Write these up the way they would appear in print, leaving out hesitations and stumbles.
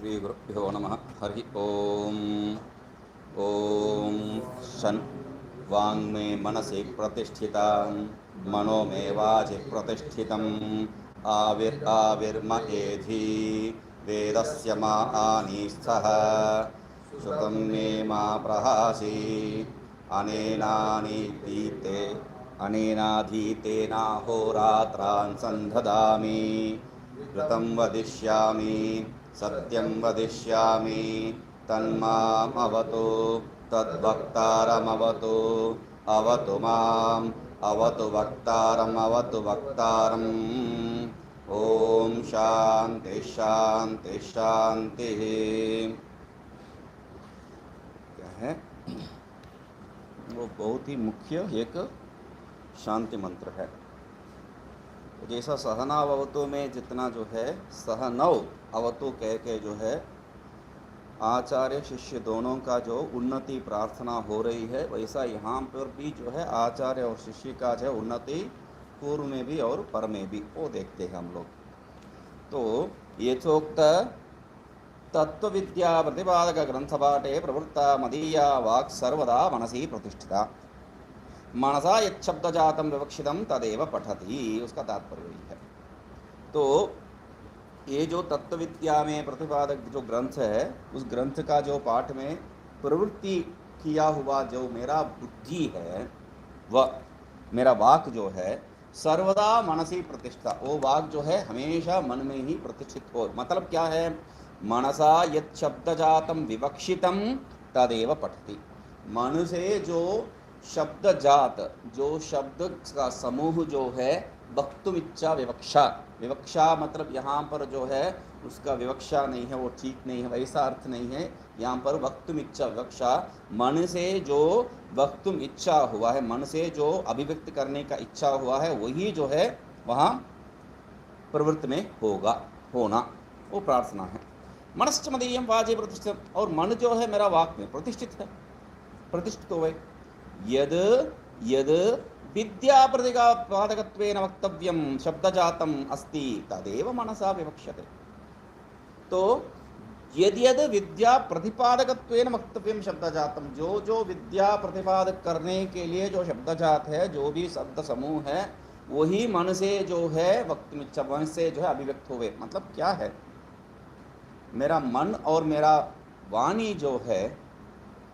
श्री गुरुभ्यो नमः। हरि ओम। ओम शन वाङ्मे मनसि प्रतिष्ठिता मनो मे वाचि प्रतिष्ठितम् आविर्म एधि वेदस्य मा आनीस्थः श्रुतं मे मा प्रहासि अनेनाधीतेनाहोरात्रान् सन्धदामि ऋतं वदिष्यामि सत्यं वदिष्यामि तन्मामवतु तद्वक्तारमवतु अवतु माम् अवतु वक्तारम्। ओम शांति शांति शांति। क्या है वो? बहुत ही मुख्य एक शांति मंत्र है। जैसा सहनावतु में जितना जो है सहनव अवतु कह के जो है आचार्य शिष्य दोनों का जो उन्नति प्रार्थना हो रही है, वैसा यहाँ पर भी जो है आचार्य और शिष्य का जो है उन्नति पूर्व में भी और पर में भी, वो देखते हैं हम लोग। तो यथोक्त तत्व विद्या प्रतिपादक ग्रंथ पाठे प्रवृत्ता मदीया वाक् सर्वदा मनसी प्रतिष्ठिता मनसा यच्छब्द जातम विवक्षितम तदेव पठति, उसका तात्पर्य यही है। तो ये जो तत्व विद्या में प्रतिपादक जो ग्रंथ है, उस ग्रंथ का जो पाठ में प्रवृत्ति किया हुआ जो मेरा बुद्धि है, वह मेरा वाक जो है सर्वदा मनसी प्रतिष्ठा, वो वाक जो है हमेशा मन में ही प्रतिष्ठित हो। मतलब क्या है? मनसा यत् शब्द जातम विवक्षितम तदेव पठति। मन से जो शब्द जात, जो शब्द का समूह जो है, वक्तुम इच्छा विवक्षा, विवक्षा मतलब यहाँ पर जो है उसका विवक्षा नहीं है, वो ठीक नहीं है, वैसा अर्थ नहीं है। यहाँ पर वक्तुम इच्छा विवक्षा, मन से जो वक्तुम इच्छा हुआ है, मन से जो अभिव्यक्त करने का इच्छा हुआ है, वही जो है वहाँ प्रवृत्ति में होगा, होना, वो प्रार्थना है। मनश्च मदीयं वाचे प्रतिष्ठित, और मन जो है मेरा वाक में प्रतिष्ठित है, प्रतिष्ठित हो। यद यद विद्या प्रतिपादकत्वेन वक्तव्यं शब्दजातम् अस्ति तदेव मनसा विवक्ष्यते। तो यदि यद विद्या प्रतिपादकत्वेन वक्तव्यं शब्दजातम्, जो जो विद्या प्रतिपादक करने के लिए जो शब्दजात है, जो भी शब्द समूह है, वही मन से जो है वक्तुमिच्छा, मन से जो है अभिव्यक्त हुए। मतलब क्या है? मेरा मन और मेरा वाणी जो है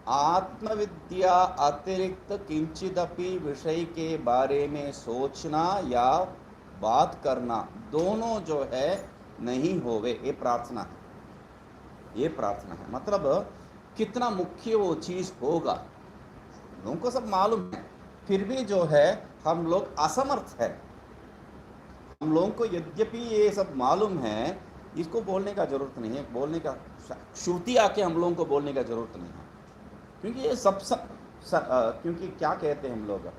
आत्मविद्या अतिरिक्त किंचिदपि विषय के बारे में सोचना या बात करना, दोनों जो है नहीं होवे, ये प्रार्थना है। ये प्रार्थना है मतलब कितना मुख्य वो चीज होगा, लोगों को सब मालूम है, फिर भी जो है हम लोग असमर्थ है। हम लोगों को यद्यपि ये सब मालूम है, इसको बोलने का जरूरत नहीं है, बोलने का श्रुति आके हम लोगों को बोलने का जरूरत नहीं है। क्योंकि ये क्योंकि क्या कहते हैं हम लोग,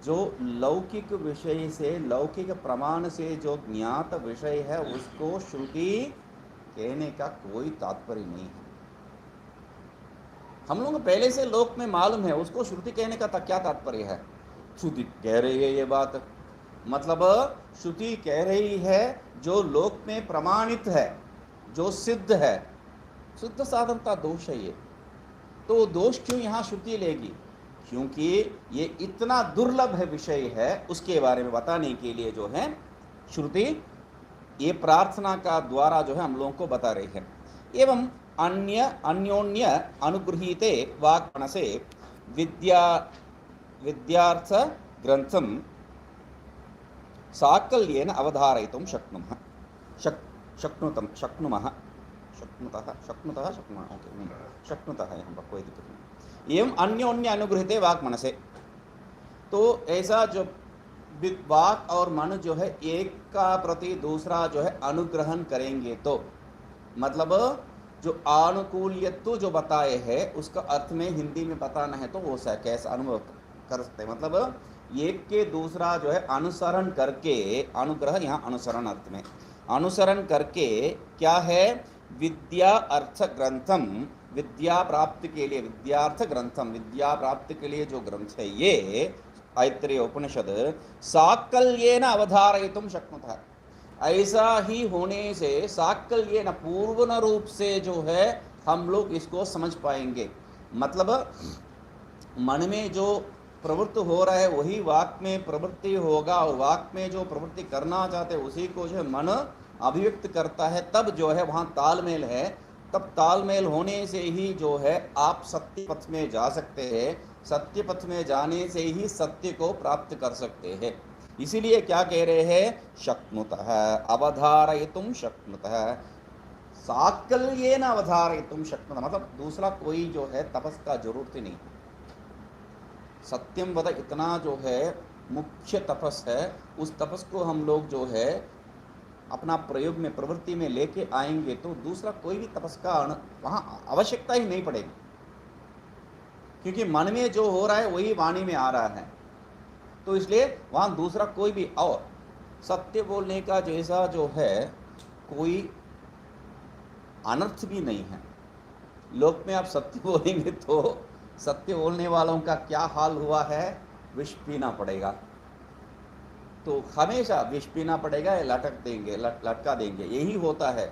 जो लौकिक विषय से, लौकिक प्रमाण से जो ज्ञात विषय है, उसको श्रुति कहने का कोई तात्पर्य नहीं है। हम लोग पहले से लोक में मालूम है, उसको श्रुति कहने का क्या तात्पर्य है? श्रुति कह रही है ये बात, मतलब श्रुति कह रही है जो लोक में प्रमाणित है, जो सिद्ध है, शुद्ध साधनता दोष है ये। तो दोष क्यों यहाँ श्रुति लेगी? क्योंकि ये इतना दुर्लभ है विषय है, उसके बारे में बताने के लिए जो है श्रुति ये प्रार्थना का द्वारा जो है हम लोगों को बता रही है। एवं अन्योन्य अनुगृहीते वाक्मनसे विद्यार्थ ग्रंथम साकल्येन अवधारयितुं शक्नुमः। यहाँ पर कोई दिक्कत नहीं। एवं अन्योन्य अनुगृहीते वाक मनसे, तो ऐसा जो वाक और मन जो है एक का प्रति दूसरा जो है अनुग्रहण करेंगे, तो मतलब जो आनुकूल्यत्व जो बताए है उसका अर्थ में हिंदी में बताना है तो वो कैसा अनुभव कर सकते हैं। मतलब एक के दूसरा जो है अनुसरण करके, अनुग्रह यहाँ अनुसरण अर्थ में, अनुसरण करके क्या है? विद्या अर्थ ग्रंथम, विद्या प्राप्ति के लिए, विद्यार्थ ग्रंथम, विद्या प्राप्ति के लिए जो ग्रंथ है ये ऐत्रेय उपनिषद साकल्येन अवधारयितुं शक्नुतः, ऐसा ही होने से साकल्य न पूर्ण रूप से जो है हम लोग इसको समझ पाएंगे। मतलब मन में जो प्रवृत्त हो रहा है वही वाक में प्रवृत्ति होगा, और वाक में जो प्रवृत्ति करना चाहते हैं उसी को जो है मन अभिव्यक्त करता है, तब जो है वहाँ तालमेल है। तब तालमेल होने से ही जो है आप सत्य पथ में जा सकते हैं, सत्य पथ में जाने से ही सत्य को प्राप्त कर सकते हैं। इसीलिए क्या कह रहे हैं, शक्नुतः अवधारयितुं शक्नुतः, साकल्येन अवधारयितुं शक्नुतः, मतलब दूसरा कोई जो है तपस का जरूरत ही नहीं। सत्यम वद इतना जो है मुख्य तपस है, उस तपस को हम लोग जो है अपना प्रयोग में प्रवृत्ति में लेके आएंगे तो दूसरा कोई भी तपस का वहाँ आवश्यकता ही नहीं पड़ेगी, क्योंकि मन में जो हो रहा है वही वाणी में आ रहा है। तो इसलिए वहाँ दूसरा कोई भी, और सत्य बोलने का जैसा जो है कोई अनर्थ भी नहीं है। लोक में आप सत्य बोलेंगे तो सत्य बोलने वालों का क्या हाल हुआ है, विष पीना पड़ेगा। तो हमेशा विष पीना पड़ेगा, लटक देंगे, लटका देंगे, यही होता है।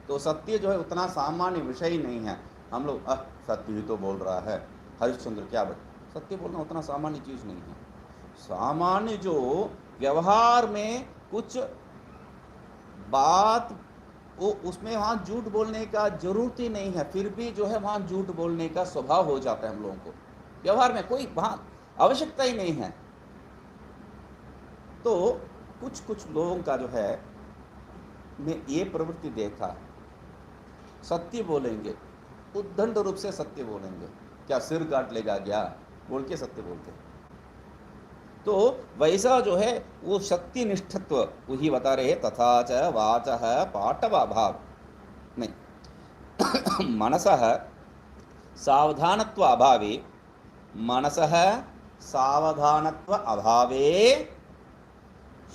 तो सत्य जो है उतना सामान्य विषय ही नहीं है। हम लोग सत्य ही तो बोल रहा है, हरिश्चंद्र क्या बोल, सत्य बोलना उतना सामान्य चीज़ नहीं है। सामान्य जो व्यवहार में कुछ बात वो उसमें वहाँ झूठ बोलने का जरूरत ही नहीं है, फिर भी जो है वहाँ झूठ बोलने का स्वभाव हो जाता है हम लोगों को। व्यवहार में कोई वहाँ आवश्यकता ही नहीं है। तो कुछ कुछ लोगों का जो है मैं ये प्रवृत्ति देखा, सत्य बोलेंगे, उद्दंड रूप से सत्य बोलेंगे, क्या सिर काट लेगा क्या बोल के सत्य बोलते। तो वैसा जो है वो शक्ति निष्ठत्व वही बता रहे, तथा च वाचः पाटवाभाव नहीं मनसः सावधानत्व अभावे, मनसः सावधानत्व अभावे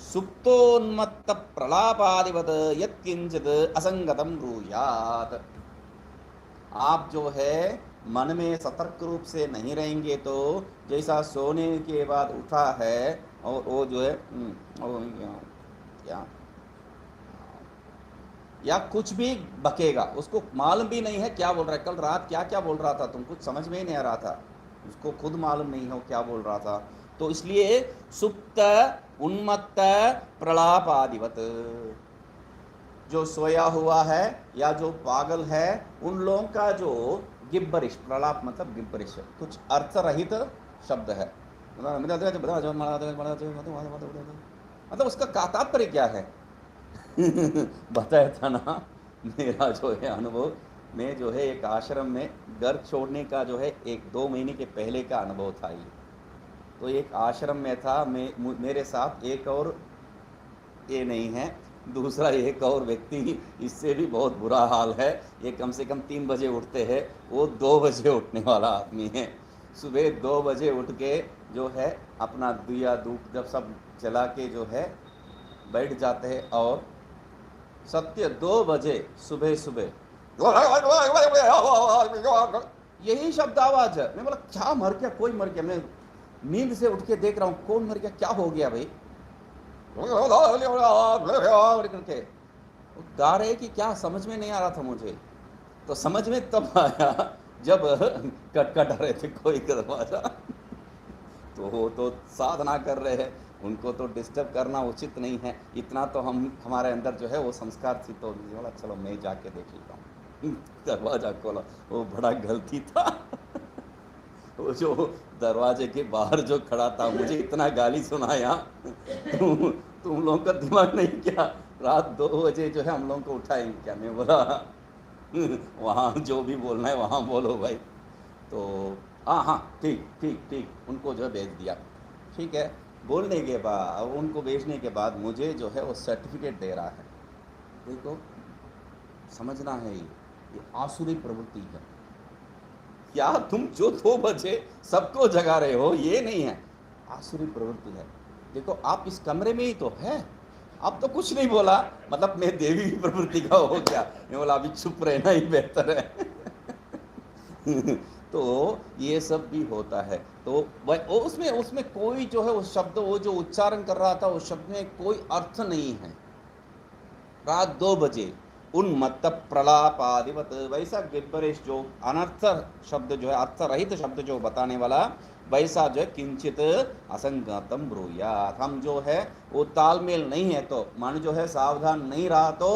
सुप्तोन्मत्त प्रलापादिवत् यत्किंचित् असंगतं ब्रूयात्। आप जो है मन में सतर्क रूप से नहीं रहेंगे तो जैसा सोने के बाद उठा है और वो जो है या कुछ भी बकेगा, उसको मालूम भी नहीं है क्या बोल रहा है, कल रात क्या क्या बोल रहा था, तुम कुछ समझ में ही नहीं आ रहा था, उसको खुद मालूम नहीं हो क्या बोल रहा था। तो इसलिए सुप्त उन्मत्त प्रलाप आदिवत, जो सोया हुआ है या जो पागल है उन लोगों का जो गिब्बरिश, प्रलाप मतलब गिब्बरिश, कुछ अर्थ रहित शब्द है। मतलब उसका तात्पर्य क्या है बताया था ना, मेरा जो है अनुभव, मैं जो है एक आश्रम में घर छोड़ने का जो है 1-2 महीने के पहले का अनुभव था ये। तो एक आश्रम में था, मेरे साथ एक और ये नहीं है, दूसरा एक और व्यक्ति, इससे भी बहुत बुरा हाल है। ये कम से कम 3 बजे उठते हैं, वो 2 बजे उठने वाला आदमी है। सुबह 2 बजे उठ के जो है अपना दिया धूप जब सब जला के जो है बैठ जाते हैं, और सत्य 2 बजे सुबह सुबह यही शब्द आवाज है। मैं बोला क्या मर गया, कोई मर गया। मैं नींद से उठ के देख रहा हूँ कौन मर गया, क्या हो गया भाई, करके गा रहे कि क्या, समझ में नहीं आ रहा था मुझे। तो समझ में तब आया जब कटकट रहे थे कोई दरवाजा तो वो तो साधना कर रहे हैं, उनको तो डिस्टर्ब करना उचित नहीं है। इतना तो हमारे अंदर जो है वो संस्कार थी। तो बोला चलो मैं जाके देख लेता हूँ। दरवाजा खोला, वो बड़ा गलती था वो जो दरवाजे के बाहर जो खड़ा था मुझे इतना गाली सुनाया, तुम लोगों का दिमाग नहीं क्या, रात 2 बजे जो है हम लोगों को उठाएंगे क्या। मैं बोला वहाँ जो भी बोलना है वहाँ बोलो भाई। तो हाँ ठीक ठीक ठीक, उनको जो भेज दिया। ठीक है, बोलने के बाद उनको भेजने के बाद मुझे जो है वो सर्टिफिकेट दे रहा है। देखो समझना है, ये आसुरी प्रवृत्ति है। क्या तुम जो 2 बजे सबको जगा रहे हो, ये नहीं है, आसुरी प्रवृत्ति है। देखो आप इस कमरे में ही तो है, अब तो कुछ नहीं बोला, मतलब मैं देवी की प्रवृत्ति का हो क्या, मैं बोला अभी चुप रहना ही बेहतर है तो ये सब भी होता है। तो उसमें कोई जो है उस शब्द, वो जो उच्चारण कर रहा था उस शब्द में कोई अर्थ नहीं है, रात 2 बजे उन्मत्त प्रलापादिवत, वैसा गिब्बरिश जो अनर्थ शब्द जो है, अर्थ रहित शब्द जो बताने वाला, वैसा जो है किंचित असंगतम ब्रूयात, हम जो है वो तालमेल नहीं है तो मन जो है सावधान नहीं रहा तो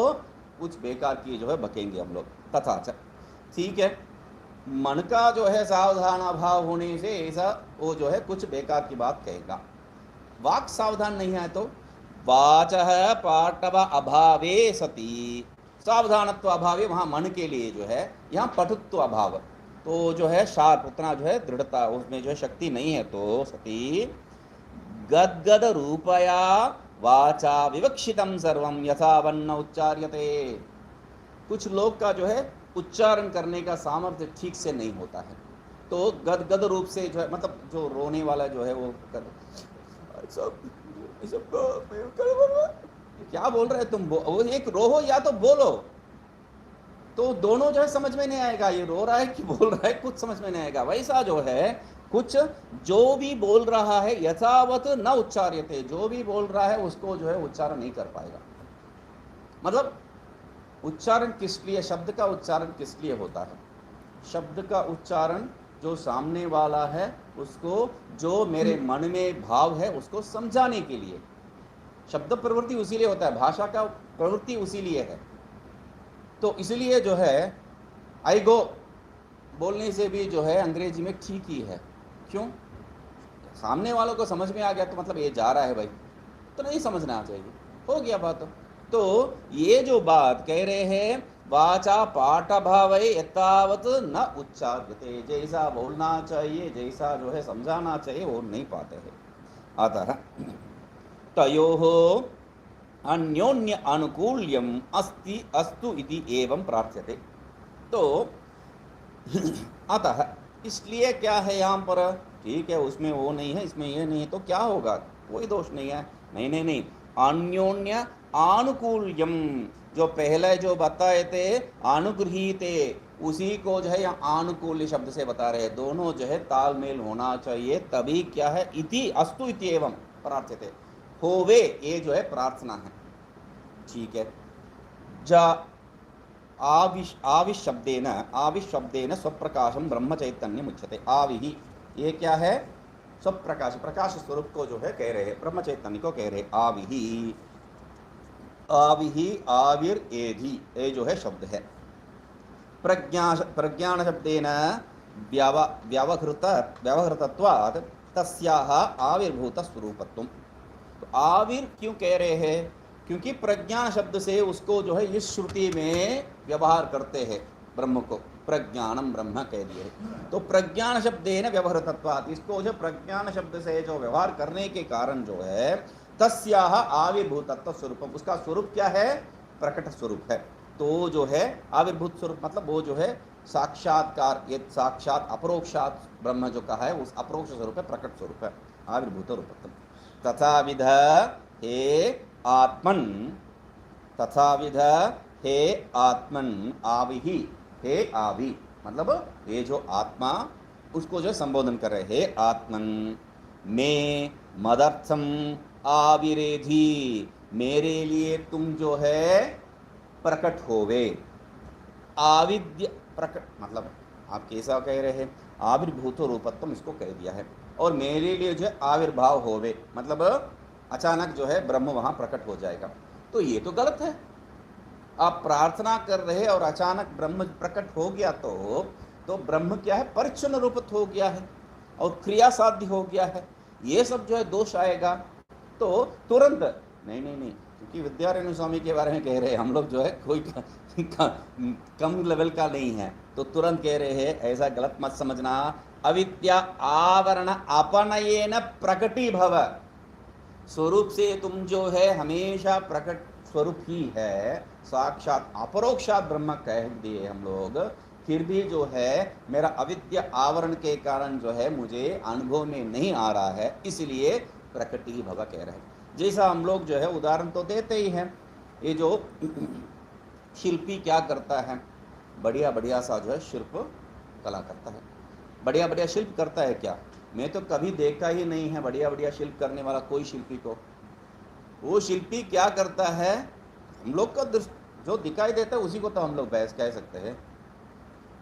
कुछ बेकार की जो है बकेंगे हम लोग। तथा ठीक है, मन का जो है सावधान अभाव होने से ऐसा वो जो है कुछ बेकार की बात कहेगा। वाक सावधान नहीं है तो वाचः पाटव अभावे सती, सावधानत्व अभावे वहां मन के लिए जो है, यहाँ पटुत्व अभाव, तो जो है शार्प उतना जो है दृढ़ता उसमें जो है शक्ति नहीं है तो सती गदगद रूपया वाचा विवक्षितम सर्वम यथा वन्न उच्चार्यते, कुछ लोग का जो है उच्चारण करने का सामर्थ्य ठीक से नहीं होता है, तो गदगद रूप से जो है, मतलब जो रोने वाला जो है वो क्या बोल रहे तुम, वो एक रोहो या तो बोलो, तो दोनों जो है समझ में नहीं आएगा, ये रो रहा है कि बोल रहा है कुछ समझ में नहीं आएगा। वैसा जो है कुछ जो भी बोल रहा है यथावत न उच्चार्यते, जो भी बोल रहा है उसको जो है उच्चारण नहीं कर पाएगा। मतलब उच्चारण किस लिए, शब्द का उच्चारण किस लिए होता है, शब्द का उच्चारण जो सामने वाला है उसको, जो मेरे मन में भाव है उसको समझाने के लिए, शब्द प्रवृत्ति उसी लिए होता है, भाषा का प्रवृत्ति उसी लिए है। तो इसलिए जो है आई गो बोलने से भी जो है अंग्रेजी में ठीक ही है, क्यों, सामने वालों को समझ में आ गया तो मतलब ये जा रहा है भाई, तो नहीं समझना चाहिए, हो गया बात। तो ये जो बात कह रहे हैं वाचा पाठ भाव यथावत न उच्चार्यते, जैसा बोलना चाहिए, जैसा जो है समझाना चाहिए वो नहीं पाते हैं। अतः तयोः अन्योन्य अनुकूल्यम अस्ति अस्तु इति एवं प्रार्थ्यते। तो अतः इसलिए क्या है यहाँ पर, ठीक है उसमें वो नहीं है इसमें ये नहीं है तो क्या होगा, कोई दोष नहीं है, नहीं नहीं नहीं, अन्योन्य आनुकूल्यम, जो पहले जो बताए थे अनुगृहीते, उसी को जो है यहाँ आनुकूल्य शब्द से बता रहे हैं, दोनों जो है तालमेल होना चाहिए, तभी क्या है इति अस्तु इति एवं प्रार्थ्यते, होवे ये जो है प्रार्थना है, ठीक है। जा आविश शब्देन स्वप्रकाशम ब्रह्म चैतन्य मुच्यते, आविहि ये क्या है, स्वप्रकाश प्रकाश स्वरूप को जो है कह रहे हैं, ब्रह्म चैतन्य को कह रहे हैं, आविहि आविहि आविर एधि ये जो है शब्द है, प्रज्ञान शब्देन व्यवहृतत्वात् तस्याः आविर्भूत स्वरूपत्वम्। तो आविर क्यों कह रहे हैं, क्योंकि प्रज्ञान शब्द से उसको जो है इस श्रुति में व्यवहार करते हैं, ब्रह्म को प्रज्ञानम ब्रह्म कह दिए, तो प्रज्ञान शब्देन व्यवहृतत्वात्, इसको जो प्रज्ञान शब्द से जो व्यवहार करने के कारण जो है तस्याः आविर्भूतत्व स्वरूपम, उसका स्वरूप क्या है, प्रकट स्वरूप है, तो जो है आविर्भूत स्वरूप मतलब वो जो है साक्षात्कार, ये साक्षात अपरोक्षात ब्रह्म जो कहा है उस अपरोक्ष स्वरूप है, प्रकट स्वरूप है, आविर्भूत रूपत्वम। तथाविध हे आत्मन, तथाविध हे आत्मन आविहि, हे आवि मतलब ये जो आत्मा उसको जो संबोधन कर रहे, हे आत्मन में मदर्थम आविरेधि, मेरे लिए तुम जो है प्रकट होवे, आविद्य प्रकट मतलब आप कैसा कह रहे हैं, आविर्भूत रूपत्वम इसको कह दिया है, और मेरे लिए जो है आविर्भाव होवे मतलब अचानक जो है ब्रह्म वहाँ प्रकट हो जाएगा, तो ये तो गलत है। आप प्रार्थना कर रहे और अचानक ब्रह्म प्रकट हो गया तो ब्रह्म क्या है, परिच्छन्न रूपत हो गया है और क्रिया साध्य हो गया है, ये सब जो है दोष आएगा। तो तुरंत नहीं नहीं नहीं, क्योंकि विद्यारण्य स्वामी के बारे में कह रहे हैं हम लोग जो है कोई कम लेवल का नहीं है, तो तुरंत कह रहे हैं ऐसा गलत मत समझना, अविद्या आवरण अपनयेन प्रकटी भव, स्वरूप से तुम जो है हमेशा प्रकट स्वरूप ही है, साक्षात अपरोक्षात ब्रह्म कह दिए हम लोग, फिर भी जो है मेरा अविद्या आवरण के कारण जो है मुझे अनुभव में नहीं आ रहा है, इसलिए प्रकटी भव कह रहे हैं। जैसा हम लोग जो है उदाहरण तो देते ही हैं, ये जो शिल्पी क्या करता है, बढ़िया बढ़िया सा जो है शिल्प कला करता है, बढ़िया बढ़िया शिल्प करता है क्या, मैं तो कभी देखा ही नहीं है बढ़िया बढ़िया शिल्प करने वाला कोई शिल्पी को। वो शिल्पी क्या करता है, हम लोग का जो दिखाई देता है उसी को तो हम लोग बहस कह सकते हैं।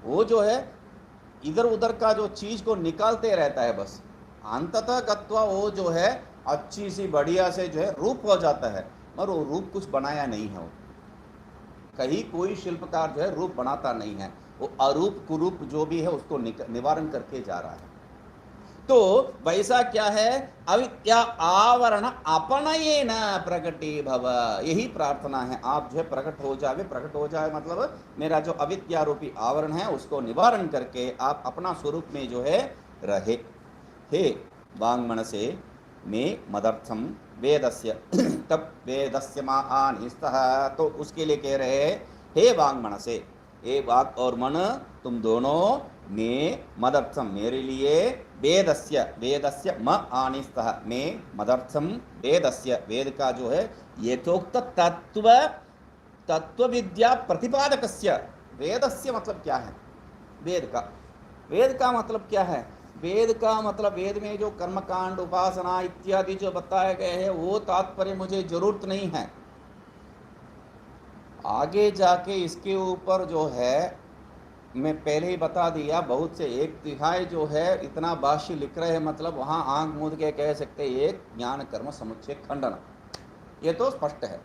वो जो है इधर उधर का जो चीज को निकालते रहता है, बस अंततः गत्वा वो जो है अच्छी सी बढ़िया से जो है रूप हो जाता है, मगर वो रूप कुछ बनाया नहीं है। वो कहीं कोई शिल्पकार जो है रूप बनाता नहीं है, वो अरूप कुरूप जो भी है उसको निवारण करके जा रहा है। तो वैसा क्या है, अविद्या आवरण अपनयेन प्रकटी भव, यही प्रार्थना है। आप जो है प्रकट हो जाए मतलब मेरा जो अविद्या रूपी आवरण है उसको निवारण करके आप अपना स्वरूप में जो है रहे। हे वांग मनसे में मदर्थम वेदस्य तब वेदस्य मा आनिस्तः, तो उसके लिए कह रहे हैं हे वांग मनसे, हे वाक और मन तुम दोनों में मदर्थम मेरे लिए वेदस्य म आनिस्तः में मदर्थम वेदस्य वेद का जो है यथोक्त तत्व विद्या प्रतिपादकस्य, वेदस्य मतलब क्या है, वेद का मतलब क्या है, वेद का मतलब वेद में जो कर्मकांड उपासना इत्यादि जो बताए गए हैं वो तात्पर्य मुझे जरूरत नहीं है। आगे जाके इसके ऊपर जो है मैं पहले ही बता दिया, बहुत से 1/3 जो है इतना भाष्य लिख रहे हैं, मतलब वहां आंख मूंद के कह सकते एक ज्ञान कर्म समुच्चय खंडन, ये तो स्पष्ट है।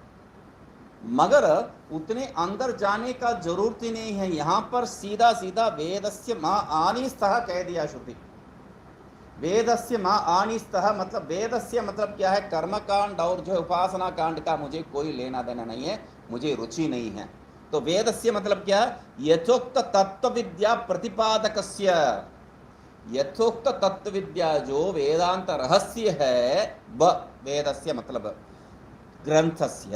मगर उतने अंदर जाने का जरूरत ही नहीं है, यहां पर सीधा सीधा वेदस्य मा आनिस्तः कह दिया श्रुति। वेदस्य मा आनिस्तः मतलब वेदस्य मतलब क्या है, कर्मकांड और जो उपासना कांड का मुझे कोई लेना देना नहीं है, मुझे रुचि नहीं है। तो वेदस्य मतलब क्या, यथोक्त तत्व विद्या प्रतिपादकस्य, यथोक्त तत्व विद्या जो वेदांत रहस्य है, वेदस्य मतलब ग्रंथस्य,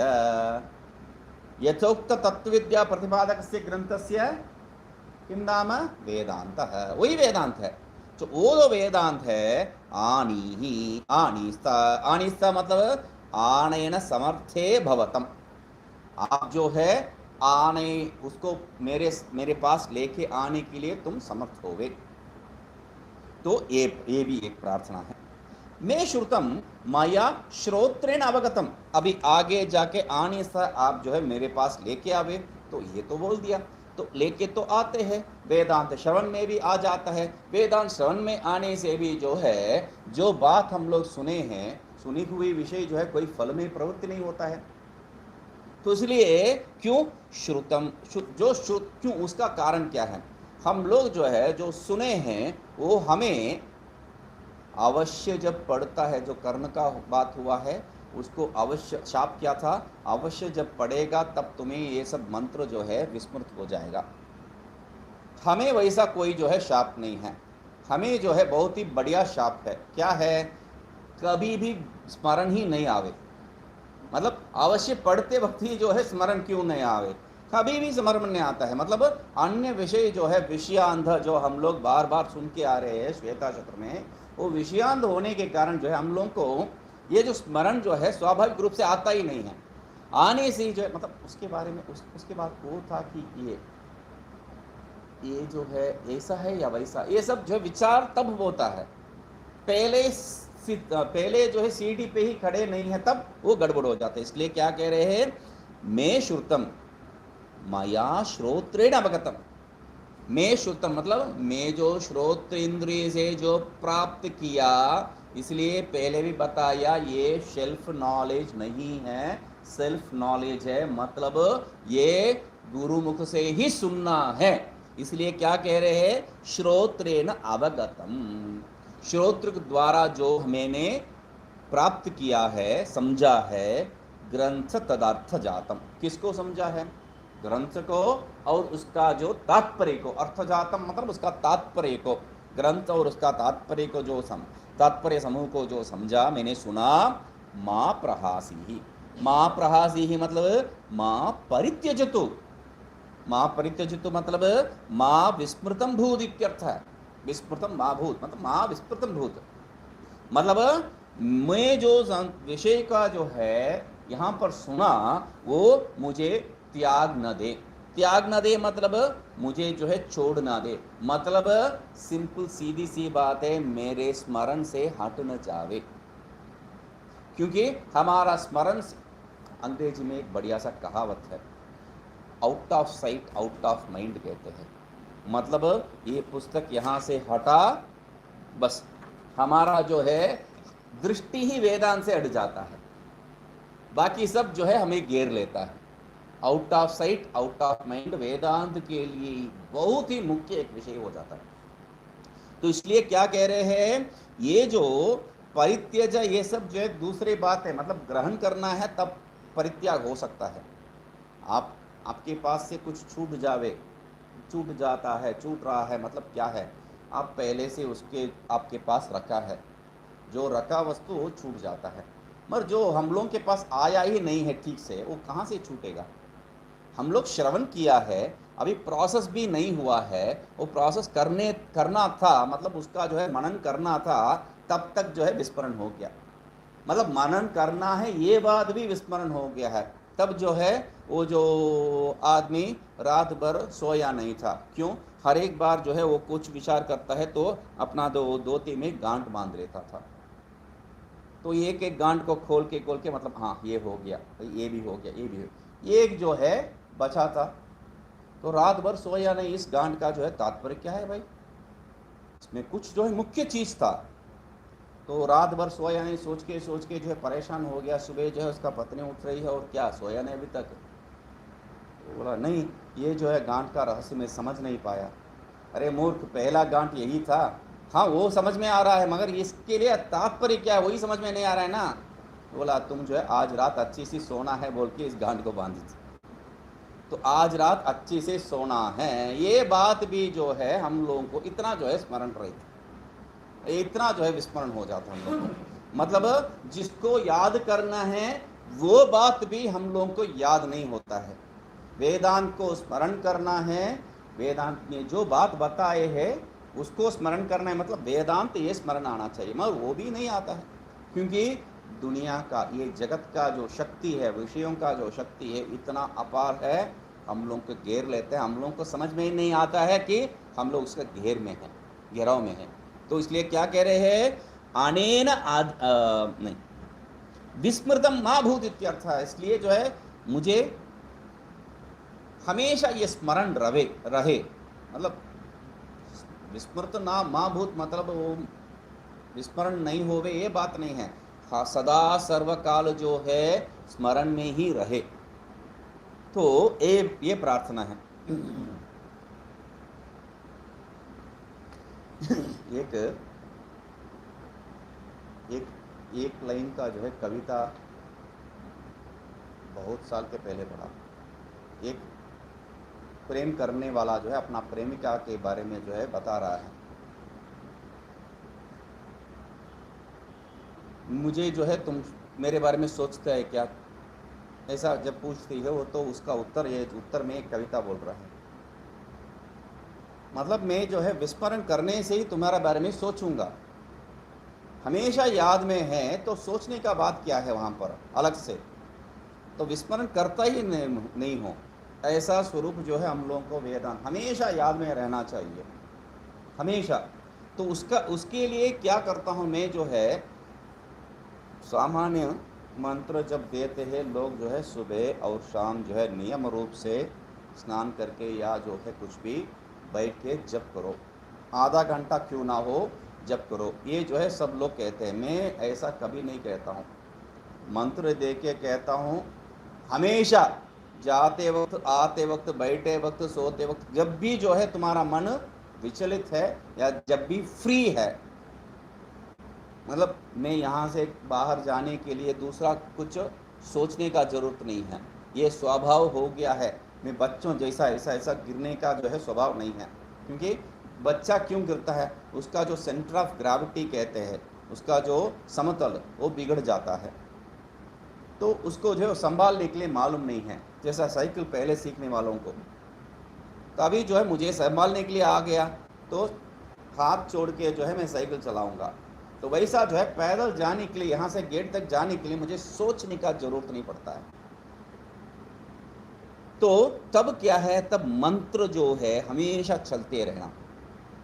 यथोक्त तत्व विद्या प्रतिपादकस्य ग्रंथस्य किम नाम, वेदांत है, वही वेदांत है। तो वो जो वेदांत है आनीस्ता मतलब आनयन समर्थे भवतम, आप जो है आने उसको मेरे पास लेके आने के लिए तुम समर्थ होगे। तो ये भी एक प्रार्थना है। मैं श्रुतम माया श्रोत्रेण अवगतम, अभी आगे जाके आने से आप जो है मेरे पास लेके आवे, तो ये तो बोल दिया, तो लेके तो आते हैं, वेदांत श्रवण में भी आ जाता है। वेदांत श्रवण में आने से भी जो है जो बात हम लोग सुने हैं, सुनी हुई विषय जो है कोई फल में प्रवृत्ति नहीं होता है। तो इसलिए क्यों श्रुतम, क्यों, उसका कारण क्या है, हम लोग जो है जो सुने हैं वो हमें अवश्य जब पढ़ता है, जो कर्म का बात हुआ है उसको अवश्य, शाप क्या था, अवश्य जब पढ़ेगा तब तुम्हें ये सब मंत्र जो है विस्मृत हो जाएगा। हमें वैसा कोई जो है शाप नहीं है, हमें जो है बहुत ही बढ़िया शाप है, क्या है, कभी भी स्मरण ही नहीं आवे, मतलब अवश्य पढ़ते वक्त ही जो है स्मरण क्यों नहीं आवे, कभी भी स्मरण नहीं आता है। मतलब अन्य विषय जो है विषयांध जो हम लोग बार बार सुन के आ रहे हैं श्वेता शत्र में, वो विषयांध होने के कारण जो है हम लोग को ये जो स्मरण जो है स्वाभाविक रूप से आता ही नहीं है। आने से जो है मतलब उसके बारे में उसके बाद वो था कि ये जो है ऐसा है या वैसा, ये सब जो विचार तब होता है, पहले जो है सीढ़ी पे ही खड़े नहीं है तब वो गड़बड़ हो जाते। इसलिए क्या कह रहे हैं, मैं श्रुतम माया श्रोत्रेण अवगतम, मैं श्रुतम मतलब मैं जो श्रोत्र इंद्रिय से जो प्राप्त किया, इसलिए पहले भी बताया ये सेल्फ नॉलेज नहीं है, सेल्फ नॉलेज है, मतलब ये गुरु मुख से ही सुनना है। इसलिए क्या कह रहे हैं, श्रोत्रेण अवगतम, श्रोत्र द्वारा जो मैंने प्राप्त किया है, समझा है, ग्रंथ तदर्थ जातम, किसको समझा है, ग्रंथ को और उसका जो तात्पर्य को, अर्थ जातम मतलब उसका तात्पर्य को, ग्रंथ और उसका तात्पर्य को जो तात्पर्य समूह को जो समझा, मैंने सुना, माँ प्रहासी, माँ प्रहासी मतलब माँ परित्यजतु, माँ परित्यजतु मतलब माँ विस्मृतम भूत इत्यर्थ है, विस्मृतम माँ भूत मतलब माँ विस्मृतम भूत, मतलब मैं जो विषय का जो है यहाँ पर सुना वो मुझे त्याग न दे, त्याग न दे मतलब मुझे जो है छोड़ ना दे, मतलब सिंपल सीधी सी बात है, मेरे स्मरण से हट न जावे, क्योंकि हमारा स्मरण अंग्रेजी में एक बढ़िया सा कहावत है, out of sight out of mind कहते हैं। मतलब ये पुस्तक यहाँ से हटा, बस हमारा जो है दृष्टि ही वेदांत से हट जाता है, बाकी सब जो है हमें घेर लेता है। Out of sight out of mind Vedant के लिए बहुत ही मुख्य एक विषय हो जाता है। तो इसलिए क्या कह रहे हैं, ये जो परित्यज ये सब जो है दूसरी बात है, मतलब ग्रहण करना है तब परित्याग हो सकता है। आपके पास से कुछ छूट जाता है, छूट रहा है, मतलब क्या है, आप पहले से उसके आपके पास रखा है, जो रखा वस्तु वो छूट जाता है। मगर जो हम लोगों के पास आया ही नहीं है ठीक से, वो कहाँ से छूटेगा। हम लोग श्रवण किया है, अभी प्रोसेस भी नहीं हुआ है, वो प्रोसेस करना था, मतलब उसका जो है मनन करना था, तब तक जो है विस्मरण हो गया। मतलब मनन करना है ये बात भी विस्मरण हो गया है, तब जो है वो जो आदमी रात भर सोया नहीं था। क्यों? हर एक बार जो है वो कुछ विचार करता है तो अपना धोती में गांठ बांध लेता था, तो एक एक गांठ को खोल के मतलब हाँ ये हो गया, ये भी हो गया, ये भी हो गया, एक जो है बचा था, तो रात भर सोया नहीं। इस गांठ का जो है तात्पर्य क्या है भाई, इसमें कुछ जो है मुख्य चीज था, तो रात भर सोया नहीं, सोच के जो है परेशान हो गया। सुबह जो है उसका पत्नी उठ रही है और क्या सोया नहीं अभी तक, तो बोला नहीं ये जो है गांठ का रहस्य मैं समझ नहीं पाया। अरे मूर्ख, पहला गांठ यही था। हाँ वो समझ में आ रहा है, मगर इसके लिए तात्पर्य क्या है वही समझ में नहीं आ रहा है ना। बोला तुम जो है आज रात अच्छी सी सोना है बोल के इस गांठ को बांधी थी, तो आज रात अच्छी से सोना है, ये बात भी जो है हम लोगों को इतना जो है स्मरण रही थी, इतना जो है विस्मरण हो जाता हम लोगों को। मतलब जिसको याद करना है वो बात भी हम लोगों को याद नहीं होता है। वेदांत को स्मरण करना है, वेदांत ने जो बात बताए है उसको स्मरण करना है, मतलब वेदांत ये स्मरण आना चाहिए, मगर वो भी नहीं आता है। क्योंकि दुनिया का, ये जगत का जो शक्ति है, विषयों का जो शक्ति है इतना अपार है, हम लोग को घेर लेते हैं। हम लोग को समझ में ही नहीं आता है कि हम लोग उसके घेर में हैं, घेराव में हैं। तो इसलिए क्या कह रहे हैं, अनेन नहीं विस्मृतम मा भूत इत्यर्थ है। इसलिए जो है मुझे हमेशा ये स्मरण रहे, मतलब विस्मृत ना मा भूत, मतलब वो विस्मरण नहीं होवे ये बात नहीं है, हाँ सदा सर्वकाल जो है स्मरण में ही रहे। तो ये प्रार्थना है। एक लाइन का जो है कविता बहुत साल के पहले पढ़ा। एक प्रेम करने वाला जो है अपना प्रेमिका के बारे में जो है बता रहा है, मुझे जो है तुम मेरे बारे में सोचते है क्या, ऐसा जब पूछती है वो, तो उसका उत्तर में एक कविता बोल रहा है, मतलब मैं जो है विस्मरण करने से ही तुम्हारे बारे में सोचूंगा। हमेशा याद में है तो सोचने का बात क्या है वहाँ पर अलग से, तो विस्मरण करता ही नहीं हो, ऐसा स्वरूप जो है हम लोगों को वेदांत हमेशा याद में रहना चाहिए, हमेशा। तो उसके लिए क्या करता हूँ मैं, जो है सामान्य मंत्र जब देते हैं लोग जो है सुबह और शाम जो है नियम रूप से स्नान करके या जो है कुछ भी बैठ के जप करो, आधा घंटा क्यों ना हो जप करो, ये जो है सब लोग कहते हैं। मैं ऐसा कभी नहीं कहता हूँ, मंत्र दे के कहता हूँ, हमेशा जाते वक्त, आते वक्त, बैठे वक्त, सोते वक्त, जब भी जो है तुम्हारा मन विचलित है या जब भी फ्री है, मतलब मैं यहाँ से बाहर जाने के लिए दूसरा कुछ सोचने का जरूरत नहीं है, ये स्वभाव हो गया है। मैं बच्चों जैसा ऐसा गिरने का जो है स्वभाव नहीं है, क्योंकि बच्चा क्यों गिरता है, उसका जो सेंटर ऑफ ग्रेविटी कहते हैं, उसका जो समतल वो बिगड़ जाता है, तो उसको जो है संभालने के लिए मालूम नहीं है। जैसा साइकिल पहले सीखने वालों को, तो अभी जो है मुझे संभालने के लिए आ गया तो हाथ छोड़ के जो है मैं साइकिल चलाऊंगा, तो वैसा जो है पैदल जाने के लिए, यहाँ से गेट तक जाने के लिए मुझे सोचने का जरूरत नहीं पड़ता है। तो तब क्या है, तब मंत्र जो है हमेशा चलते रहना,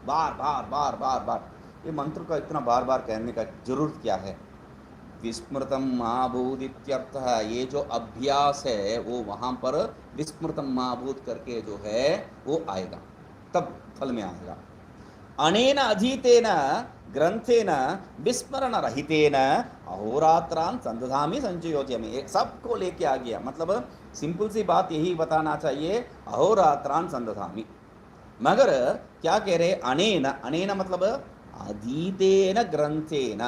बार बार बार बार बार। ये मंत्र का इतना बार बार कहने का जरूरत क्या है, विस्मृतम माभूत इत्यर्थः। ये जो अभ्यास है वो वहां पर विस्मृतम माभूत करके जो है वो आएगा, तब फल में आएगा। अनेन अधीतेन ग्रंथेन विस्मरण रहितेन अहोरात्रान संदधामि संचयोज्यमि। सबको लेके आ गया, मतलब सिंपल सी बात यही बताना चाहिए, अहोरात्रान संदधामि। मगर क्या कह रहे, अनेन, अनेन मतलब अधीतेन ग्रंथेन,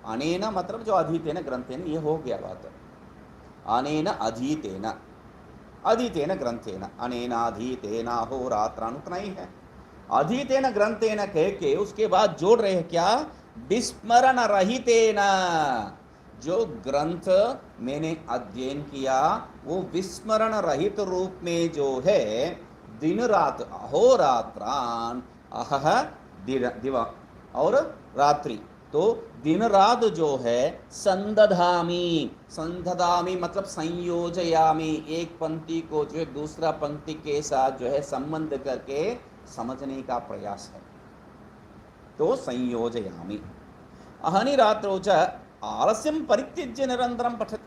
अनेन मतलब जो अधीतेन ग्रंथेन, ये हो गया बात। अनेन अधीतेन, अधीतेन ग्रंथेन, अनेन अधीतेन अहोरात्रान, उतना ही है। अधीतेन ग्रंथेन कह के उसके बाद जोड़ रहे हैं क्या, विस्मरण रहितेन। जो ग्रंथ मैंने अध्ययन किया वो विस्मरण रहित रूप में जो है दिन रात, अहोरात्रान, अहह दिवा और रात्रि, तो दिन रात जो है संदधामि, संदधामि मतलब संयोजयामि, एक पंक्ति को जो है दूसरा पंक्ति के साथ जो है संबंध करके समझने का प्रयास है, तो संयोजयामि। अहनि रात्रौ च आलस्यम परित्यज्य निरंतरम पठत,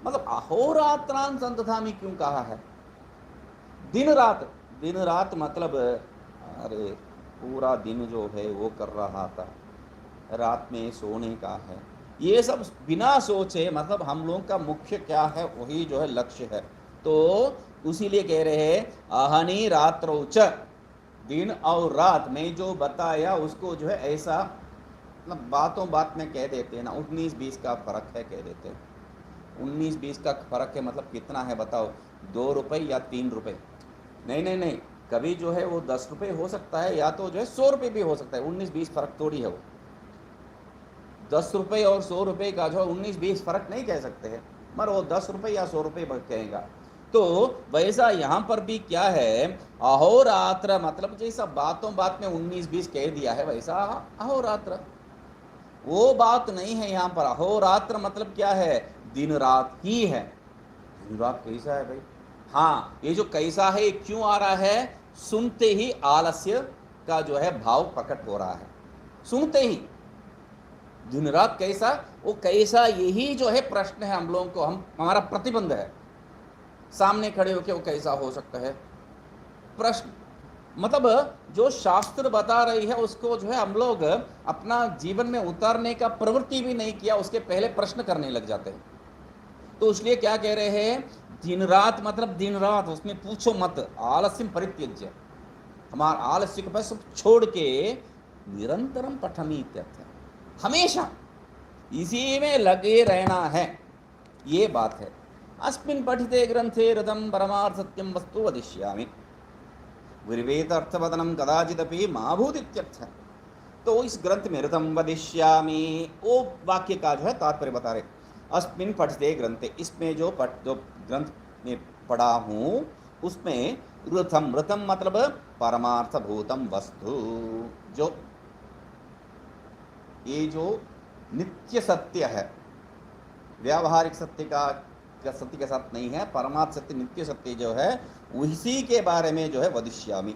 मतलब अहोरात्रान संदधामि क्यों कहा है, दिन रात, दिन रात मतलब अरे पूरा दिन जो है वो कर रहा था, रात में सोने का है, ये सब बिना सोचे, मतलब हम लोग का मुख्य क्या है वही जो है लक्ष्य है, तो उसीलिए कह रहे हैं अहनि रात्रौ च, दिन और रात में जो बताया उसको जो है ऐसा, मतलब बातों बात में कह देते हैं ना, 19-20 का फर्क है कह देते हैं। 19-20 का फर्क है मतलब कितना है बताओ, 2 रुपये या 3 रुपये, नहीं नहीं नहीं, कभी जो है वो 10 रुपये हो सकता है, या तो जो है 100 रुपये भी हो सकता है, 19-20 फर्क थोड़ी है वो। 10 रुपये और 100 रुपये का जो 19-20 फर्क नहीं कह सकते हैं, मगर वो 10 रुपये या 100 रुपये कहेगा। तो वैसा यहाँ पर भी क्या है, अहोरात्र मतलब जैसा बातों बात में 19-20 कह दिया है वैसा अहोरात्र, वो बात नहीं है यहाँ पर। अहोरात्र मतलब क्या है, दिन रात ही है। दिन रात कैसा है भाई, हाँ ये जो कैसा है क्यों आ रहा है, सुनते ही आलस्य का जो है भाव प्रकट हो रहा है, सुनते ही दिन रात कैसा, वो कैसा, यही जो है प्रश्न है हम लोगों को, हम हमारा प्रतिबंध है, सामने खड़े होकर वो कैसा हो सकता है प्रश्न, मतलब जो शास्त्र बता रही है उसको जो है हम लोग अपना जीवन में उतारने का प्रवृत्ति भी नहीं किया, उसके पहले प्रश्न करने लग जाते हैं। तो इसलिए क्या कह रहे हैं, दिन रात मतलब दिन रात, उसमें पूछो मत, आलस्यम परित्यज्य, हमारा आलस्य को बस छोड़ के निरंतरम पठमी इत्यर्थ, हमेशा इसी में लगे रहना है, ये बात है। अस्मिन् पठिते ग्रंथे रतं परमार्थ सत्यम वस्तु वदिष्यामि, विवेद अर्थवदनम कदाचिदपि मा भूत् इत्यर्थ। तो इस ग्रंथ में रतं वदिष्यामि, वो वाक्य का जो है तात्पर्य बता रहे, अस्मिन् पठिते ग्रंथे, इसमें जो ग्रंथ में पढ़ा हूँ उसमें रथम, रथम मतलब परमार्थभूतम वस्तु, जो ये जो नित्य सत्य है, व्यावहारिक सत्य का सत्य के साथ नहीं है, परमार्थ सत्य नित्य सत्य जो है उसी के बारे में जो है वदिष्यामि।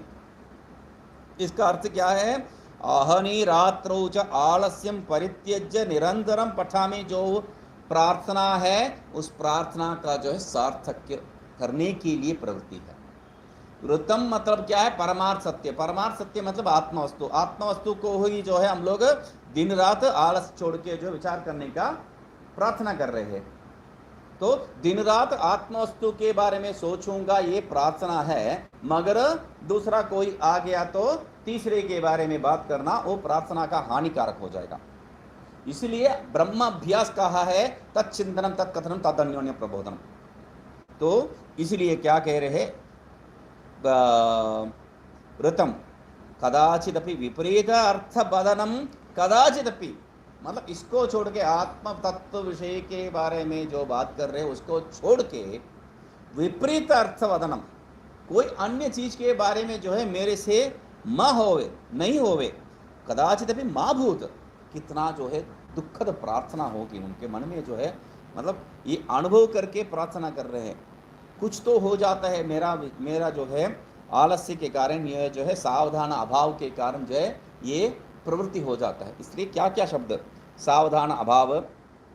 इसका अर्थ क्या है, अहनि रात्रौ च आलस्यम परित्यज्य निरंतरम पठामि, जो प्रार्थना है उस प्रार्थना का जो है सार्थक्य करने के लिए प्रवृत्ति है। ऋतम मतलब क्या है, परमार्थ सत्य, परमार्थ सत्य मतलब आत्मवस्तु, आत्मवस्तु को ही जो है हम लोग दिन रात आलस छोड़ के जो विचार करने का प्रार्थना कर रहे हैं। तो दिन रात आत्मवस्तु के बारे में सोचूंगा ये प्रार्थना है, मगर दूसरा कोई आ गया तो तीसरे के बारे में बात करना वो प्रार्थना का हानिकारक हो जाएगा। इसलिए ब्रह्माभ्यास कहा है, तत्चिंतनम तत्कथनम तदन्योन्य प्रबोधनम। तो इसलिए क्या कह रहे, व्रतम कदाचिदपि विपरीत अर्थ बदनम, कदाचिदपि मतलब इसको छोड़ के आत्म तत्व विषय के बारे में जो बात कर रहे हैं उसको छोड़ के विपरीत अर्थवदनम, कोई अन्य चीज के बारे में जो है मेरे से म होवे, नहीं होवे, कदाचित भी माँ भूत, कितना जो है दुखद प्रार्थना होगी उनके मन में जो है, मतलब ये अनुभव करके प्रार्थना कर रहे हैं। कुछ तो हो जाता है, मेरा जो है आलस्य के कारण, यह जो है सावधान अभाव के कारण जो है ये प्रवृत्ति हो जाता है। इसलिए क्या क्या शब्द, सावधान अभाव,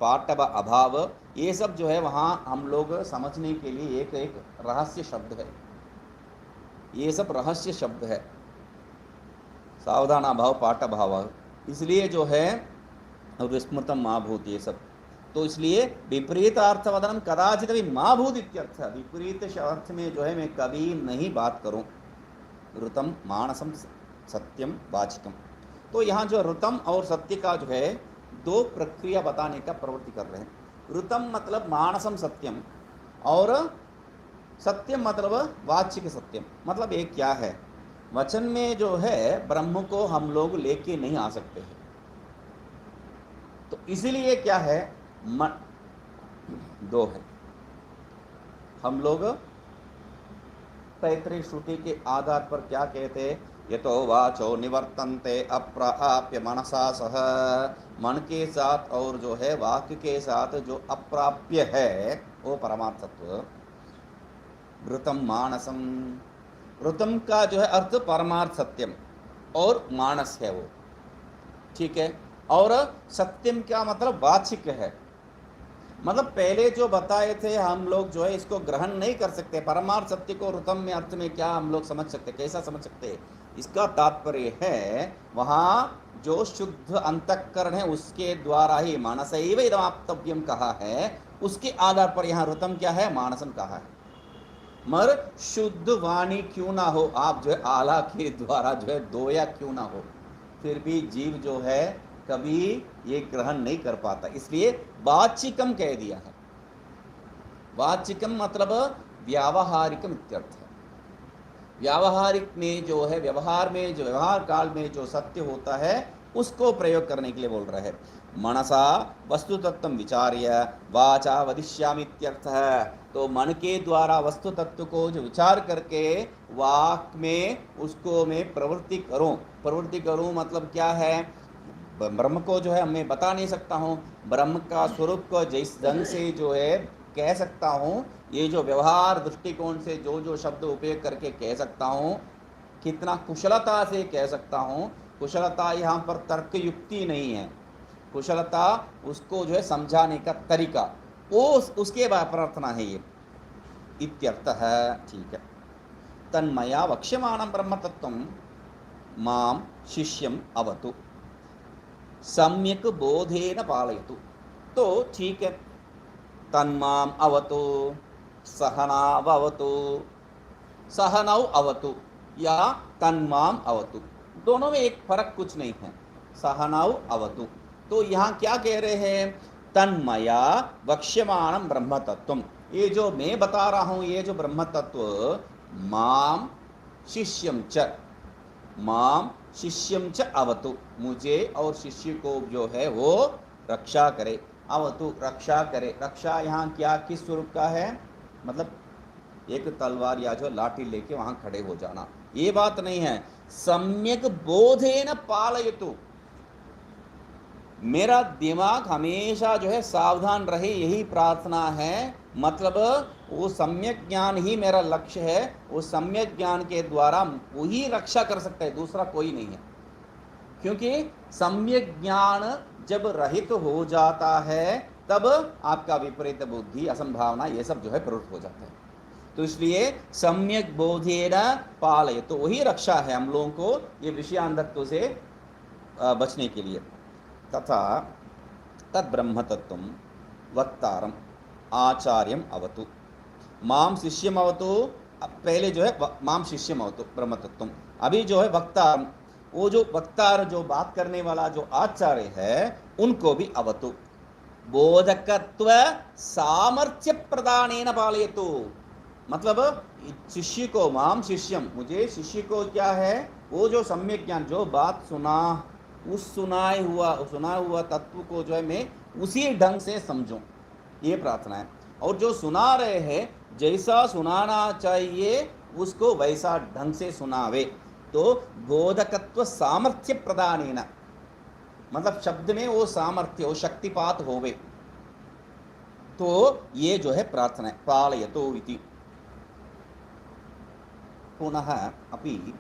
पाटव अभाव, ये सब जो है वहाँ हम लोग समझने के लिए एक एक रहस्य शब्द है, ये सब रहस्य शब्द है, सावधान अभाव पाठ अभाव, इसलिए जो है विस्मृतम माँ भूत ये सब। तो इसलिए विपरीत अर्थवदनम कदाचित भी माँ भूत इत्यर्थ, विपरीत अर्थ में जो है मैं कभी नहीं बात करूं। ऋतम मानसम सत्यम वाचिकम, तो यहाँ जो ऋतम और सत्य का जो है दो प्रक्रिया बताने का प्रवृत्ति कर रहे हैं। ऋतम मतलब मानसम सत्यम और सत्यम मतलब वाचिक सत्यम। मतलब एक क्या है, वचन में जो है ब्रह्म को हम लोग लेके नहीं आ सकते हैं, तो इसीलिए क्या है दो है। हम लोग तैतृय श्रुति के आधार पर क्या कहते हैं, यतो वाचो निवर्तन्ते अप्राप्य मनसा सह, मन के साथ और जो है वाक्य के साथ जो अप्राप्य है वो परमार्थ तत्व। ऋतम मानसम, ऋतम का जो है अर्थ परमार्थ सत्यम और मानस है वो, ठीक है। और सत्यम क्या मतलब वाचिक है, मतलब पहले जो बताए थे हम लोग जो है इसको ग्रहण नहीं कर सकते। परमार्थ सत्य को ऋतम में अर्थ में क्या हम लोग समझ सकते, कैसा समझ सकते, इसका तात्पर्य है वहाँ जो शुद्ध अंतःकरण है उसके द्वारा ही मानसैव इदमाप्तव्यम कहा है, उसके आधार पर यहाँ ऋतम क्या है, मानसम कहा है। मगर शुद्ध वाणी क्यों ना हो, आप जो है आला के द्वारा जो है दोया क्यों ना हो, फिर भी जीव जो है कभी ये ग्रहण नहीं कर पाता, इसलिए वाचिकम कह दिया है। वाचिकम मतलब व्यावहारिकम इत्यर्थ है। व्यावहारिक में जो है व्यवहार में जो व्यवहार काल में जो सत्य होता है उसको प्रयोग करने के लिए बोल रहा है। मनसा वस्तु तत्व विचार्य वाचा वदिष्यामि इत्यर्थ है। तो मन के द्वारा वस्तु तत्व को जो विचार करके वाक में उसको मैं प्रवृत्ति करूं। प्रवृत्ति करूं मतलब क्या है, ब्रह्म को जो है मैं बता नहीं सकता हूँ, ब्रह्म का स्वरूप को जिस ढंग से जो है कह सकता हूँ, ये जो व्यवहार दृष्टिकोण से जो जो शब्द उपयोग करके कह सकता हूँ, कितना कुशलता से कह सकता हूँ। कुशलता यहाँ पर तर्क युक्ति नहीं है, कुशलता उसको जो है समझाने का तरीका, वो उसके प्रार्थना है ये इत्यर्थ है, ठीक है। तन्मया वक्ष्यमाणं ब्रह्म तत्वं मां शिष्यम अवतु सम्यक बोधेन पालयतु। तो ठीक है, तन्माम अवतु सहनावतु, सहनौ अवतु या तन्माम अवतु, दोनों में एक फर्क कुछ नहीं है, सहनौ अवतु। तो यहाँ क्या कह रहे हैं, तन्मया वक्ष्यमाणं ब्रह्म तत्वम, ये जो मैं बता रहा हूँ ये जो ब्रह्म तत्व, माम शिष्यम च, माम शिष्यम च अवतु, मुझे और शिष्य को जो है वो रक्षा करे। अवतु रक्षा करे, रक्षा यहाँ क्या किस स्वरूप का है, मतलब एक तलवार या जो लाठी लेके वहां खड़े हो जाना, ये बात नहीं है। सम्यक बोधेन पालयतु, मेरा दिमाग हमेशा जो है सावधान रहे, यही प्रार्थना है। मतलब वो सम्यक ज्ञान ही मेरा लक्ष्य है, वो सम्यक ज्ञान के द्वारा वही रक्षा कर सकता है, दूसरा कोई नहीं है। क्योंकि सम्यक ज्ञान जब रहित हो जाता है तब आपका विपरीत बुद्धि असंभावना ये सब जो है प्रवृत्त हो जाता है। तो इसलिए सम्यक बोधेन पालय, तो वही रक्षा है हम लोगों को ये विषयांधत्व से बचने के लिए। तथा तद ब्रह्म तत्व वक्तारम आचार्यम अवतु माम शिष्यम अवतु, पहले जो है माम शिष्यम अवतु ब्रह्म तत्व, अभी जो है वक्तारम, वो जो वक्तार जो बात करने वाला जो आचार्य है उनको भी अवतु बोधकत्व सामर्थ्य प्रदानेन पालयतु। मतलब शिष्य को माम शिष्यम, मुझे शिष्य को क्या है वो जो सम्यक ज्ञान जो बात सुना, उस सुना हुआ तत्व को जो है मैं उसी ढंग से समझूं, ये प्रार्थना है। और जो सुना रहे हैं जैसा सुनाना चाहिए उसको वैसा ढंग से सुनावे। तो बोधकत्व सामर्थ्य प्रदानेन, मतलब शब्द में वो सामर्थ्य वो शक्तिपात होवे, तो ये जो है प्रार्थना है। पालयतु इति पुनः अपि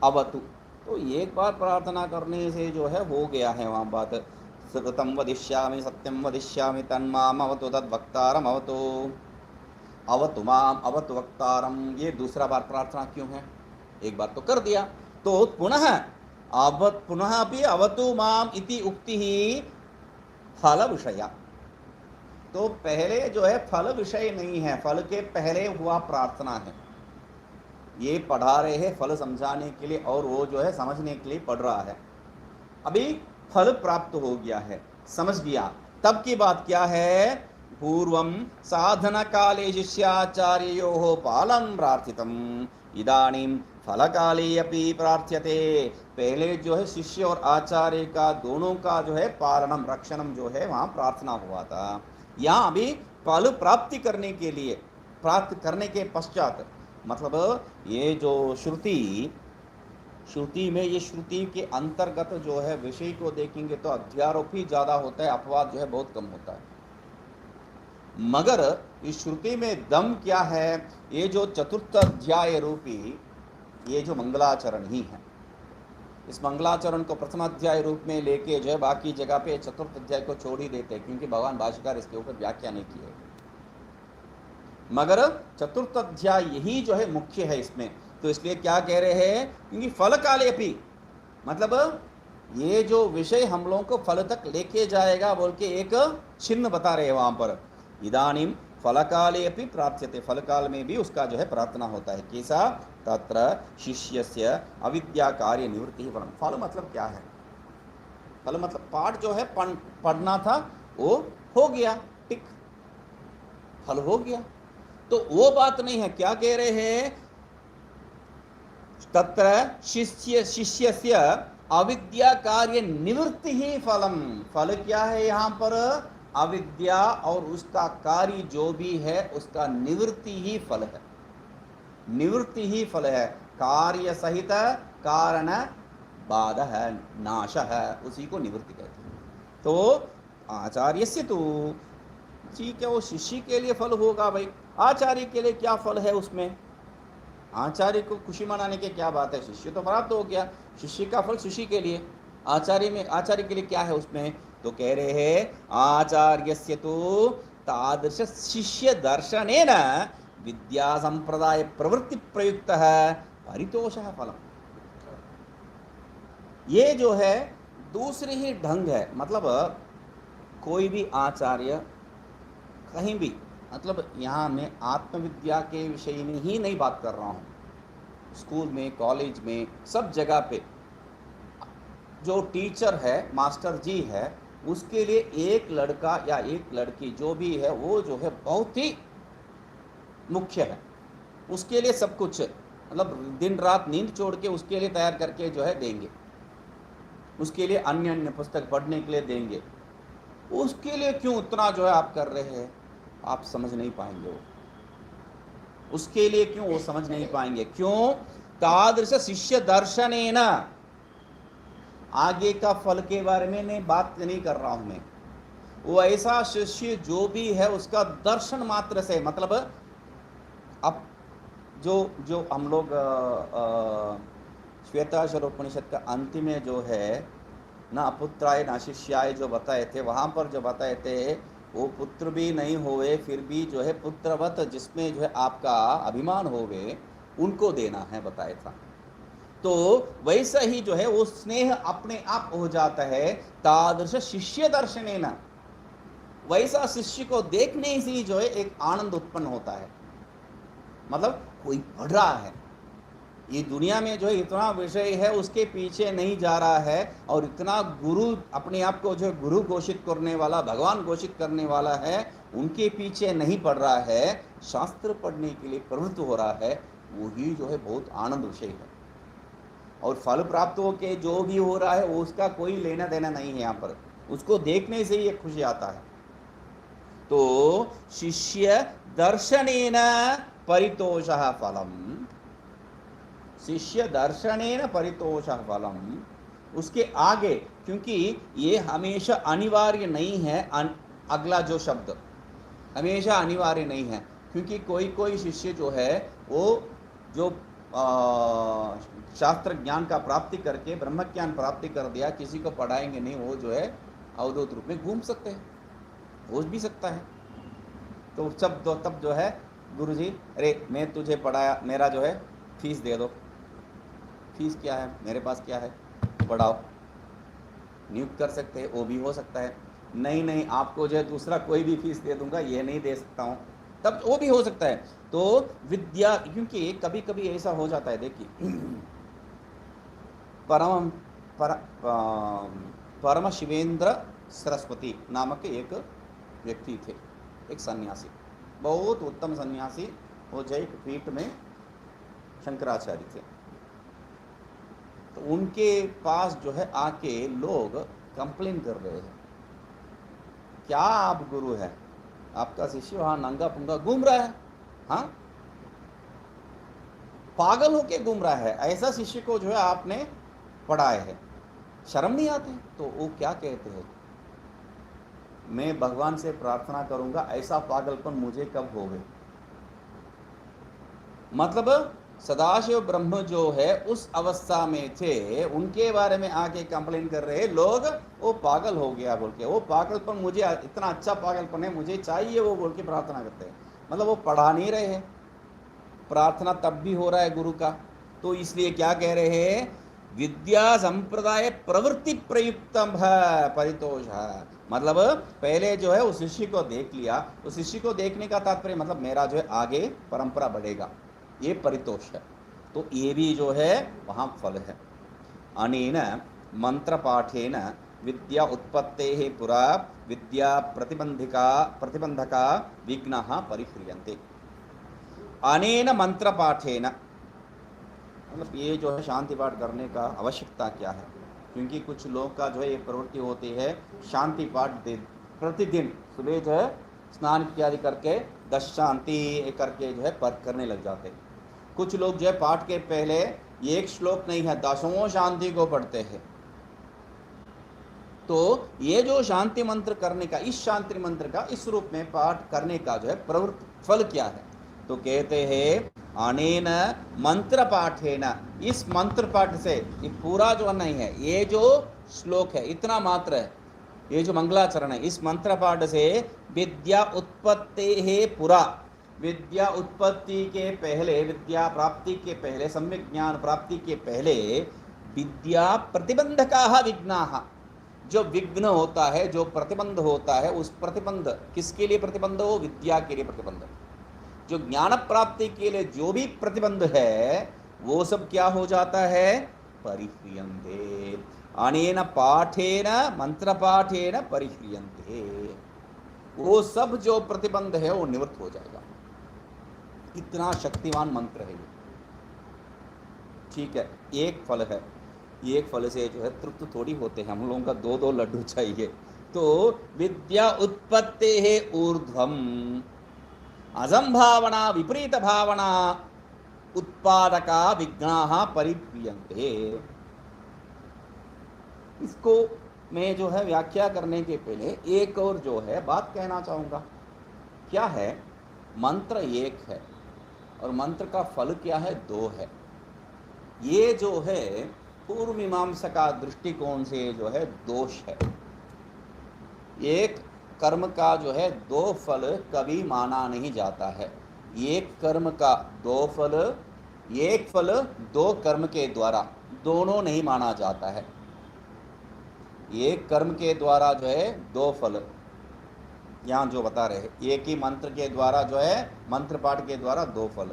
अवतु, तो एक बार प्रार्थना करने से जो है हो गया है वहाँ बात। श्रुतं वदिष्यामि सत्यं वदिष्यामि तन्माम अवतु तद्वक्तारम अवतु। अवतु माम अवतु वक्तारम, ये दूसरा बार प्रार्थना क्यों है? एक बार तो कर दिया, तो पुनः पुनः अपि अवतु माम इति उक्ति ही फल विषया। तो पहले जो है फल विषय नहीं है, फल के पहले हुआ प्रार्थना है। ये पढ़ा रहे हैं फल समझाने के लिए और वो जो है समझने के लिए पढ़ रहा है। अभी फल प्राप्त हो गया है, समझ गया, तब की बात क्या है? पूर्वं साधन काले शिष्याचार्योः पालं प्रार्थितम् इदानीं फल काले अपि प्रार्थ्यते। पहले जो है शिष्य और आचार्य का दोनों का जो है पालनम रक्षणम जो है वहाँ प्रार्थना हुआ था। यहाँ अभी फल प्राप्ति करने के लिए, प्राप्त करने के पश्चात, मतलब ये जो श्रुति में, ये श्रुति के अंतर्गत जो है विषय को देखेंगे तो अध्यारोप ही ज्यादा होता है, अपवाद जो है बहुत कम होता है। मगर इस श्रुति में दम क्या है? ये जो चतुर्थ अध्याय रूपी ये जो मंगलाचरण ही है, इस मंगलाचरण को प्रथम अध्याय रूप में लेके जो है बाकी जगह पे चतुर्थ अध्याय को छोड़ ही देते हैं, क्योंकि भगवान भाष्यकार इसके ऊपर व्याख्या नहीं की है। मगर चतुर्थ अध्याय यही जो है मुख्य है इसमें, तो इसलिए क्या कह रहे हैं? क्योंकि फल काले अपि, मतलब ये जो विषय हम लोगों को फल तक लेके जाएगा बोल के एक चिन्ह बता रहे हैं वहां पर। इदानीम फल काले अपि प्रार्थ्यते, फल काल में भी उसका जो है प्रार्थना होता है। कैसा? तत्र शिष्यस्य अविद्या कार्य निवृत्ति फलम। फल मतलब क्या है? फल मतलब पाठ जो है पढ़ना था वो हो गया, टिक, फल हो गया। तो वो बात नहीं है। क्या कह रहे हैं? तत्र शिष्यस्य अविद्या कार्य निवृत्ति ही फलम। फल क्या है यहाँ पर? अविद्या और उसका कार्य जो भी है उसका निवृत्ति ही फल है, निवृत्ति ही फल है। कार्य सहित कारण बाध है, नाश है, उसी को निवृत्ति कहते हैं। तो आचार्यस्य तो ठीक है, वो शिष्य के लिए फल होगा भाई, आचार्य के लिए क्या फल है उसमें? आचार्य को खुशी मनाने की क्या बात है? शिष्य तो प्राप्त हो गया, शिष्य का फल शिष्य के लिए। आचार्य के लिए क्या है उसमें? तो कह रहे हैं आचार्यस्य तो तादृश शिष्य दर्शनेन विद्या संप्रदाय प्रवृत्ति प्रयुक्त है परितोषः फलम। ये जो है दूसरी ही ढंग है, मतलब कोई भी आचार्य कहीं भी, मतलब यहाँ मैं आत्मविद्या के विषय में ही नहीं बात कर रहा हूँ, स्कूल में, कॉलेज में, सब जगह पे जो टीचर है, मास्टर जी है, उसके लिए एक लड़का या एक लड़की जो भी है वो जो है बहुत ही मुख्य है। उसके लिए सब कुछ, मतलब दिन रात नींद छोड़ के उसके लिए तैयार करके जो है देंगे, उसके लिए अन्य अन्य पुस्तक पढ़ने के लिए देंगे। उसके लिए क्यों उतना जो है आप कर रहे हैं? आप समझ नहीं पाएंगे वो, उसके लिए क्यों वो समझ नहीं पाएंगे। क्यों? तादृश शिष्य दर्शनेन, आगे का फल के बारे में नहीं बात नहीं कर रहा हूं मैं, वो ऐसा शिष्य जो भी है उसका दर्शन मात्र से, मतलब अब जो हम लोग श्वेताश्वर उपनिषद का अंतिम में जो है ना अपुत्राय ना शिष्याय जो बताए थे, वहां पर जो बताए थे वो पुत्र भी नहीं होवे फिर भी जो है पुत्रवत जिसमें जो है आपका अभिमान होवे उनको देना है बताया था। तो वैसा ही जो है वो स्नेह अपने आप हो जाता है तादृश शिष्य दर्शनेन, वैसा शिष्य को देखने से ही जो है एक आनंद उत्पन्न होता है। मतलब कोई पढ़ रहा है, ये दुनिया में जो है इतना विषय है उसके पीछे नहीं जा रहा है, और इतना गुरु अपने आप को जो है गुरु घोषित करने वाला, भगवान घोषित करने वाला है, उनके पीछे नहीं पढ़ रहा है, शास्त्र पढ़ने के लिए प्रवृत्त हो रहा है, वही जो है बहुत आनंद विषय है। और फल प्राप्त हो के जो भी हो रहा है वो उसका कोई लेना देना नहीं है, यहाँ पर उसको देखने से ही एक खुशी आता है। तो शिष्य दर्शनेन परितोषः फलम, शिष्य दर्शनेन परितोषः फलम, उसके आगे, क्योंकि ये हमेशा अनिवार्य नहीं है, अगला जो शब्द हमेशा अनिवार्य नहीं है, क्योंकि कोई कोई शिष्य जो है वो जो शास्त्र ज्ञान का प्राप्ति करके ब्रह्म ज्ञान प्राप्ति कर दिया, किसी को पढ़ाएंगे नहीं, वो जो है अवधूत रूप में घूम सकते हैं, हो भी सकता है। तो तब जो है गुरुजी, अरे मैं तुझे पढ़ाया, मेरा जो है फीस दे दो। फीस क्या है, मेरे पास क्या है, पढ़ाओ, नियुक्त कर सकते हैं, वो भी हो सकता है। नहीं आपको जो है दूसरा कोई भी फीस दे दूंगा, ये नहीं दे सकता हूँ, तब वो भी हो सकता है। तो विद्या, क्योंकि कभी कभी ऐसा हो जाता है, देखिए परम शिवेंद्र सरस्वती नामक एक व्यक्ति थे, एक सन्यासी, बहुत उत्तम सन्यासी, वो जय पीठ में शंकराचार्य थे। तो उनके पास जो है आके लोग कंप्लेन कर रहे हैं, क्या आप गुरु हैं, आपका शिष्य वहां नंगा पुंगा घूम रहा है, हाँ पागल होके घूम रहा है, ऐसा शिष्य को जो है आपने पढ़ाए है, शर्म नहीं आती? तो वो क्या कहते हैं, मैं भगवान से प्रार्थना करूंगा ऐसा पागलपन मुझे कब होवे। मतलब सदाशिव ब्रह्म जो है उस अवस्था में थे, उनके बारे में आके कंप्लेन कर रहे लोग, वो पागल हो गया बोल के, वो पागलपन मुझे, इतना अच्छा पागलपन है मुझे चाहिए, वो बोल के प्रार्थना करते हैं। मतलब वो पढ़ा नहीं रहे हैं, प्रार्थना तब भी हो रहा है गुरु का। तो इसलिए क्या कह रहे हैं, विद्या संप्रदाय प्रवृत्ति प्रयुक्तम है परितोष है। मतलब पहले जो है उस शिष्य को देख लिया, उस शिष्य को देखने का तात्पर्य मतलब मेरा जो है आगे परंपरा बढ़ेगा, ये परितोष है। तो ये भी जो है वहाँ फल है। अनेन मंत्र पाठेन विद्या उत्पत्तेः पुरा विद्या प्रतिबंधका विघ्नाः परिह्रियन्ते। अनेन मंत्र पाठेन, मतलब ये जो है शांति पाठ करने का आवश्यकता क्या है, क्योंकि कुछ लोग का जो है ये प्रवृत्ति होती है शांति पाठ प्रतिदिन सुबह जो है स्नान इत्यादि करके 10 शांति करके जो है पाठ करने लग जाते हैं। कुछ लोग जो है पाठ के पहले एक श्लोक नहीं है 10 शांति को पढ़ते हैं। तो ये जो शांति मंत्र करने का, इस शांति मंत्र का इस रूप में पाठ करने का जो है प्रवृत्ति फल क्या है, तो कहते हैं अनेन मंत्र पाठेन, इस मंत्र पाठ से, ये पूरा जो नहीं है, ये जो श्लोक है इतना मात्र है, ये जो मंगलाचरण है, इस मंत्र पाठ से विद्या उत्पत्ति है पुरा, विद्या उत्पत्ति के पहले, विद्या प्राप्ति के पहले, सम्यक ज्ञान प्राप्ति के पहले विद्या प्रतिबंधकाः विघ्नाः, जो विघ्न होता है, जो प्रतिबंध होता है, उस प्रतिबंध किसके लिए प्रतिबंध हो, विद्या के लिए प्रतिबंध, जो ज्ञान प्राप्ति के लिए जो भी प्रतिबंध है वो सब क्या हो जाता है, परिह्रियन्ते। अनेन पाठेन मंत्र पाठेन परिह्रियन्ते, वो सब जो प्रतिबंध है वो निवृत्त हो जाएगा। इतना शक्तिमान मंत्र है ये, ठीक है। एक फल है, एक फल से जो है तृप्त थोड़ी होते हैं, हम लोगों का 2-2 लड्डू चाहिए। तो विद्या उत्पत्ति है ऊर्ध्वम, असंभावना विपरीत भावना उत्पादका विघ्नाः परिह्रियन्ते। इसको मैं जो है व्याख्या करने के पहले एक और जो है बात कहना चाहूँगा। क्या है, मंत्र एक है और मंत्र का फल क्या है, 2 है। ये जो है पूर्व मीमांसा का दृष्टिकोण से जो है दोष है। एक कर्म का जो है 2 फल कभी माना नहीं जाता है। एक कर्म का 2 फल, एक फल 2 कर्म के द्वारा, दोनों नहीं माना जाता है। एक कर्म के द्वारा जो है 2 फल, यहाँ जो बता रहे हैं, एक ही मंत्र के द्वारा जो है, मंत्र पाठ के द्वारा 2 फल,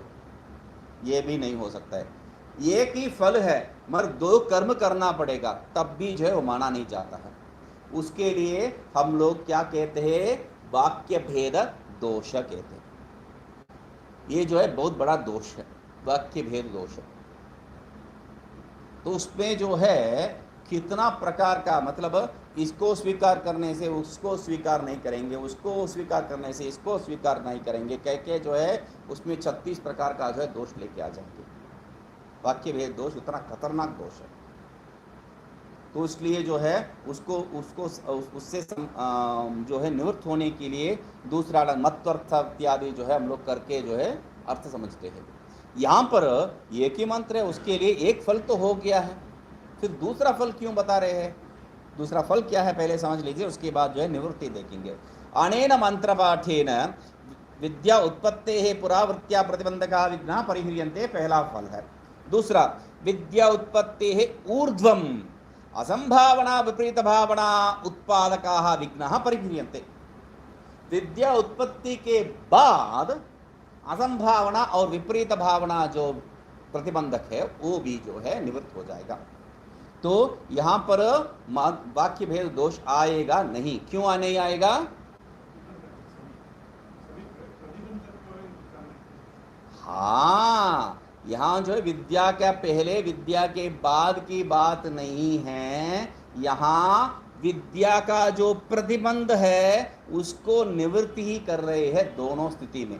ये भी नहीं हो सकता है। एक ही फल है मगर 2 कर्म करना पड़ेगा, तब भी जो है वो माना नहीं जाता है। उसके लिए हम लोग क्या कहते हैं, वाक्य भेद दोष कहते हैं। ये जो है बहुत बड़ा दोष है, वाक्य भेद दोष है। तो उसमें जो है कितना प्रकार का, मतलब इसको स्वीकार करने से उसको स्वीकार नहीं करेंगे, उसको स्वीकार करने से इसको स्वीकार नहीं करेंगे, कह के जो है उसमें 36 प्रकार का जो है दोष लेके आ जाएंगे। वाक्य भेद दोष इतना खतरनाक दोष है। तो इसलिए जो है उससे जो है निवृत्त होने के लिए दूसरा मत्वर्थ इत्यादि जो है हम लोग करके जो है अर्थ समझते हैं। यहाँ पर एक ही मंत्र है, उसके लिए एक फल तो हो गया है, फिर दूसरा फल क्यों बता रहे हैं? दूसरा फल क्या है पहले समझ लीजिए, उसके बाद जो है निवृत्ति देखेंगे। अनेन मंत्र पाठेन विद्या उत्पत्ते है पुरावृत्तिया प्रतिबंधका विघ्ना परिह्रियन्ते, पहला फल है। दूसरा विद्या उत्पत्ति है ऊर्ध्वम असंभावना विपरीत भावना उत्पादका विघ्ना परिह्रियन्ते, विद्या उत्पत्ति के बाद असंभावना और विपरीत भावना जो प्रतिबंधक है वो भी जो है निवृत्त हो जाएगा। तो यहां पर वाक्य भेद दोष आएगा नहीं। क्यों नहीं आएगा? हाँ, यहां जो है विद्या का पहले विद्या के बाद की बात नहीं है, यहां विद्या का जो प्रतिबंध है उसको निवृत्ति ही कर रहे हैं दोनों स्थिति में।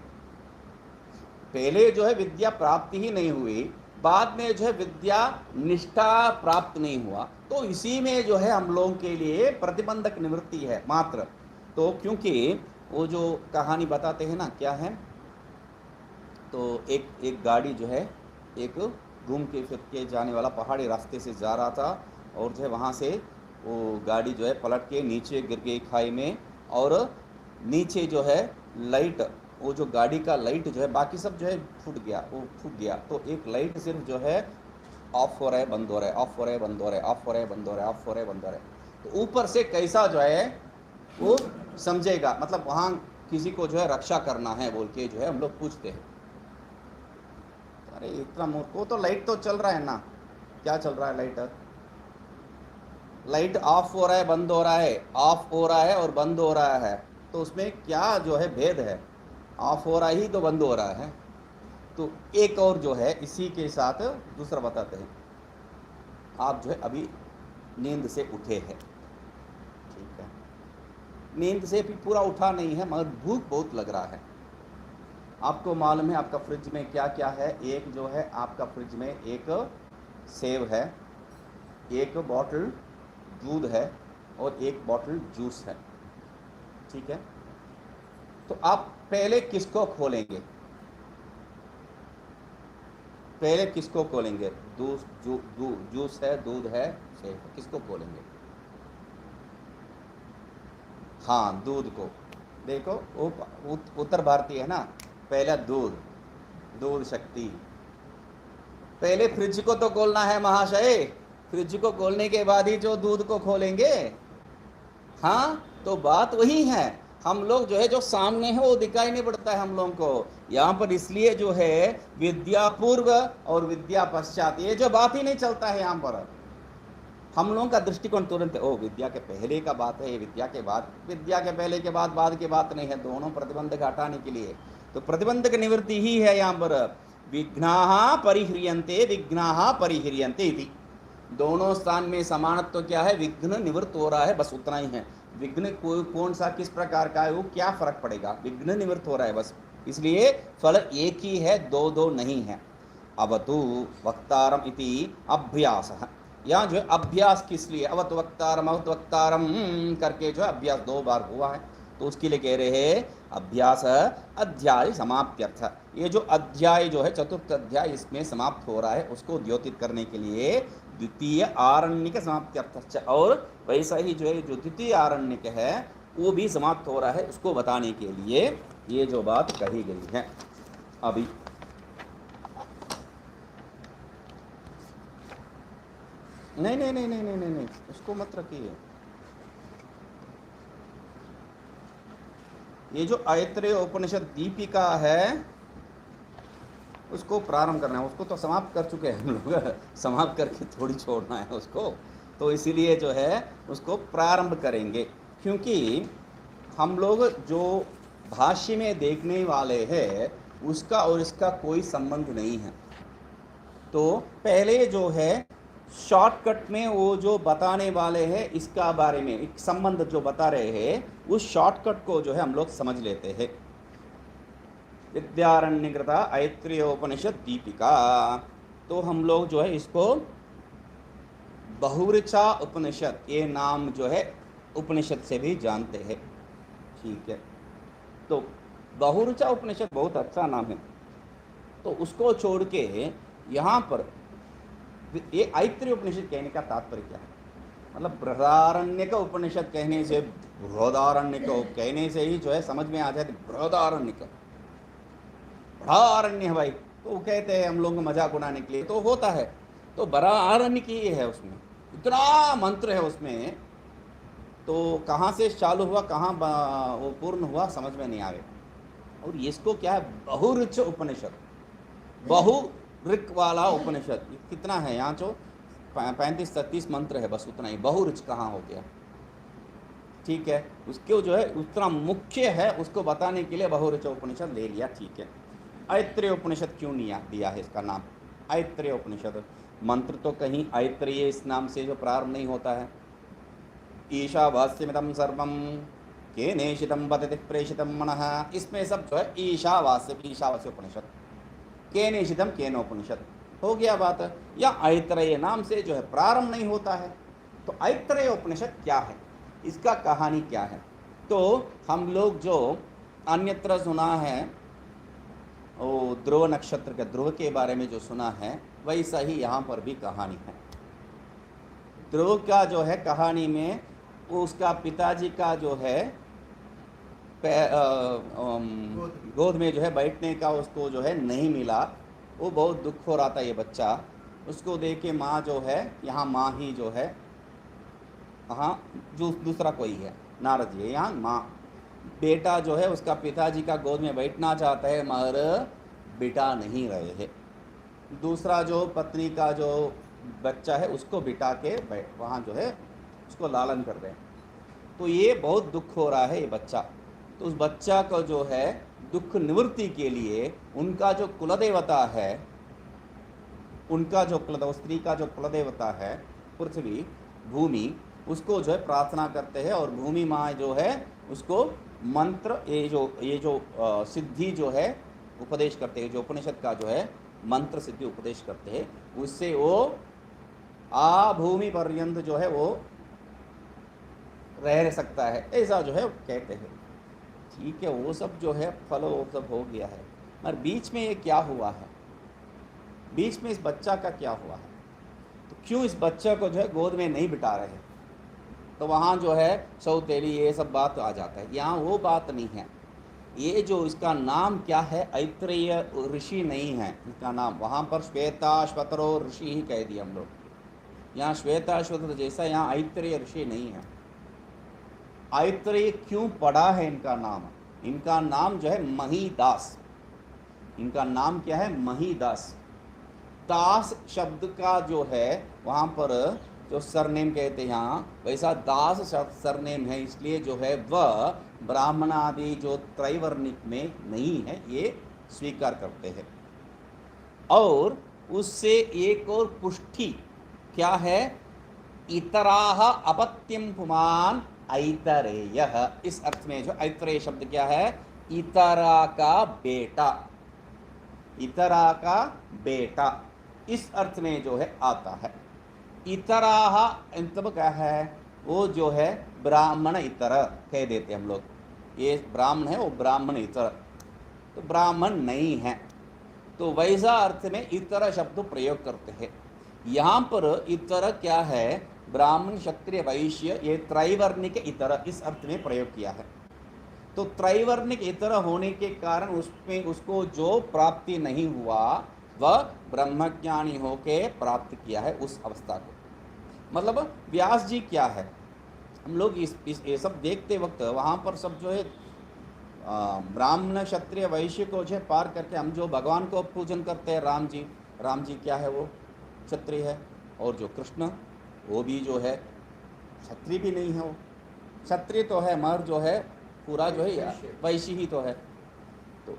पहले जो है विद्या प्राप्ति ही नहीं हुई, बाद में जो है विद्या निष्ठा प्राप्त नहीं हुआ, तो इसी में जो है हम लोगों के लिए प्रतिबंधक निवृत्ति है मात्र। तो क्योंकि वो जो कहानी बताते हैं ना, क्या है, तो एक गाड़ी जो है एक घूम के फिर के जाने वाला पहाड़ी रास्ते से जा रहा था, और जो है वहाँ से वो गाड़ी जो है पलट के नीचे गिर गई खाई में, और नीचे जो है लाइट, वो जो गाड़ी का लाइट जो है बाकी सब जो है फूट गया, वो फूट गया। तो एक लाइट सिर्फ जो है ऑफ हो रहा है बंद हो रहा है, ऑफ हो रहा है बंद हो रहा है, ऑफ हो रहा है बंद हो रहा है, ऑफ हो रहा है बंद हो रहा है। तो ऊपर से कैसा जो है वो समझेगा, मतलब वहाँ किसी को जो है रक्षा करना है बोल के जो है हम लोग पूछते हैं। अरे इतना मूर्ख, वो तो लाइट तो चल रहा है ना, क्या चल रहा है, लाइट ऑफ हो रहा है बंद हो रहा है, ऑफ हो रहा है और बंद हो रहा है, तो उसमें क्या जो है भेद है? ऑफ हो रहा ही तो बंद हो रहा है। तो एक और जो है इसी के साथ दूसरा बताते हैं। आप जो है अभी नींद से उठे हैं, ठीक है, नींद से भी पूरा उठा नहीं है मगर भूख बहुत लग रहा है। आपको मालूम है आपका फ्रिज में क्या क्या है? एक जो है आपका फ्रिज में एक सेव है, एक बॉटल दूध है और एक बॉटल जूस है, ठीक है। तो आप पहले किसको खोलेंगे? पहले किसको खोलेंगे? जूस है, दूध है, सेव है, किसको खोलेंगे? हाँ, दूध को। देखो वो उत्तर भारतीय है ना, पहला दूध शक्ति। पहले फ्रिज को तो खोलना है महाशय, फ्रिज को खोलने के बाद ही जो दूध को खोलेंगे। हाँ, तो बात वही है। हम लोग जो है जो सामने है वो दिखाई नहीं पड़ता है हम लोगों को यहाँ पर, इसलिए जो है विद्या पूर्व और विद्या पश्चात ये जो बात ही नहीं चलता है यहाँ पर। हम लोगों का दृष्टिकोण तुरंत ओ विद्या के पहले का बात है, विद्या के बाद, विद्या के पहले के बाद की बात नहीं है, दोनों प्रतिबंधक हटाने के लिए। तो प्रतिबंधक निवृत्ति ही है यहाँ पर। विघ्नाः परिह्रियन्ते, विघ्नाः परिह्रियन्ते इति, दोनों स्थान में समानत्व तो क्या है? विघ्न निवृत्त हो रहा है, बस उतना ही है। विघ्न कौन सा किस प्रकार का है वो क्या फर्क पड़ेगा, विघ्न निवृत्त हो रहा है बस, इसलिए फल एक ही है, दो नहीं है। अवतु वक्तारम इति अभ्यास, यहाँ जो है अभ्यास किस लिए? अवतु वक्तारम करके जो है अभ्यास 2 बार हुआ है, तो उसके लिए कह रहे हैं अभ्यास अध्याय समाप्त्यर्थ। ये जो अध्याय जो है चतुर्थ अध्याय इसमें समाप्त हो रहा है, उसको द्योतित करने के लिए द्वितीय आरण्यक समाप्त्यर्थ, और वैसा ही जो है जो द्वितीय आरण्यक है वो भी समाप्त हो रहा है, उसको बताने के लिए ये जो बात कही गई है। अभी नहीं, उसको मत रखिए। ये जो ऐत्रेय उपनिषद दीपिका है उसको प्रारंभ करना है, उसको तो समाप्त कर चुके हैं हम लोग, समाप्त करके थोड़ी छोड़ना है उसको, तो इसीलिए जो है उसको प्रारंभ करेंगे। क्योंकि हम लोग जो भाष्य में देखने वाले हैं उसका और इसका कोई संबंध नहीं है। तो पहले जो है शॉर्टकट में वो जो बताने वाले हैं इसका बारे में एक संबंध जो बता रहे हैं, उस शॉर्टकट को जो है हम लोग समझ लेते हैं। विद्यारण्यकृता ऐत्रेयोपनिषद दीपिका, तो हम लोग जो है इसको बहुऋचा उपनिषद ये नाम जो है उपनिषद से भी जानते हैं, ठीक है। तो बहुऋचा उपनिषद बहुत अच्छा नाम है, तो उसको छोड़ के यहाँ पर ये ऐत्रेय उपनिषद कहने का तात्पर्य क्या है? मतलब बृहदारण्यक उपनिषद कहने से, बृहदारण्यक कहने से ही जो है समझ में आ जाती, बृहदारण्यक बड़ा अरण्य है भाई, तो वो कहते हैं हम लोग को मजाक उड़ाने के लिए, तो होता है। तो बड़ा अरण्य की है, उसमें इतना मंत्र है उसमें, तो कहाँ से चालू हुआ कहाँ वो पूर्ण हुआ समझ में नहीं आवे। और इसको क्या है, बहुरुच उपनिषद, बहु ऋक वाला उपनिषद। कितना है यहाँ जो 35-36 मंत्र है, बस उतना ही। बहुरुच कहाँ हो गया, ठीक है। उसको जो है उतना मुख्य है, उसको बताने के लिए बहुरुच उपनिषद ले लिया, ठीक है। ऐत्रेय उपनिषद क्यों नहीं दिया है इसका नाम ऐत्रेय उपनिषद? मंत्र तो कहीं ऐत्रेय इस नाम से जो प्रारंभ नहीं होता है। ईशावास्यमिदं सर्वं केनेशितं वदति प्रेषितं मनः, इसमें सब जो है ईशावास्य, ईशावास्य उपनिषद, केनेशितं केनोपनिषद हो गया बात। या ऐत्रेय नाम से जो है प्रारंभ नहीं होता है। तो ऐत्रेय उपनिषद क्या है, इसका कहानी क्या है? तो हम लोग जो अन्यत्र सुना है, वो ध्रुव नक्षत्र के ध्रुव के बारे में जो सुना है, वैसा ही यहाँ पर भी कहानी है। ध्रुव का जो है कहानी में, उसका पिताजी का जो है गोद में जो है बैठने का उसको जो है नहीं मिला, वो बहुत दुख हो रहा था ये बच्चा। उसको देख के माँ जो है, यहाँ माँ ही जो है, हाँ जो दूसरा कोई है नारद जी, यहाँ माँ, बेटा जो है उसका पिताजी का गोद में बैठना चाहता है मगर बिठा नहीं रहे हैं। दूसरा जो पत्नी का जो बच्चा है उसको बिठा के वहाँ जो है उसको लालन कर रहे हैं। तो ये बहुत दुख हो रहा है ये बच्चा। तो उस बच्चा को जो है दुख निवृत्ति के लिए उनका जो कुलदेवता है, उनका जो स्त्री का जो कुलदेवता है पृथ्वी, भूमि, उसको जो है प्रार्थना करते हैं। और भूमि माँ जो है उसको मंत्र, ये जो सिद्धि जो है उपदेश करते हैं, जो उपनिषद का जो है मंत्र सिद्धि उपदेश करते हैं, उससे वो आ भूमि पर्यंत जो है वो रह सकता है, ऐसा जो है कहते हैं। ठीक है, वो सब जो है फलो वो सब हो गया है, मगर बीच में ये क्या हुआ है, बीच में इस बच्चा का क्या हुआ है? तो क्यों इस बच्चा को जो है गोद में नहीं बिठा रहे? तो वहाँ जो है सौतेली ये सब बात आ जाता है। यहाँ वो बात नहीं है। ये जो इसका नाम क्या है, ऐत्रेय ऋषि नहीं है इसका नाम। वहाँ पर श्वेताश्वतरो ऋषि ही कह दिया हम लोग। यहाँ श्वेताश्वतर जैसा यहाँ ऐत्रेय ऋषि नहीं है। ऐत्रेय क्यों पड़ा है इनका नाम? इनका नाम जो है महीदास। इनका नाम क्या है? महीदास। दास शब्द का जो है वहाँ पर जो सरनेम कहते हैं यहाँ, वैसा दास सरनेम है, इसलिए जो है वह ब्राह्मण आदि जो त्रैवर्णिक में नहीं है, ये स्वीकार करते हैं। और उससे एक और पुष्टि क्या है? इतराह अपत्यम पुमान ऐतरेय। इस अर्थ में जो ऐतरेय शब्द क्या है? इतरा का बेटा, इतरा का बेटा, इस अर्थ में जो है आता है। इतराह मतलब क्या है? वो जो है ब्राह्मण इतर कह देते हम लोग, ये ब्राह्मण है वो ब्राह्मण इतर, तो ब्राह्मण नहीं है, तो वैसा अर्थ में इतर शब्द प्रयोग करते हैं। यहाँ पर इतर क्या है? ब्राह्मण क्षत्रिय वैश्य, ये त्रैवर्णिक इतर इस अर्थ में प्रयोग किया है। तो त्रैवर्णिक इतर होने के कारण उसमें उसको जो प्राप्ति नहीं हुआ वह ब्रह्मज्ञानी होके प्राप्त किया है उस अवस्था को। मतलब व्यास जी क्या है, हम लोग इस ये सब देखते वक्त वहाँ पर सब जो है ब्राह्मण क्षत्रिय वैश्य को जो है पार करके हम जो भगवान को पूजन करते हैं, राम जी क्या है? वो क्षत्रिय है। और जो कृष्ण वो भी जो है क्षत्रिय भी नहीं है, वो क्षत्रिय तो है मगर जो है पूरा जो है वैश्य ही तो है। तो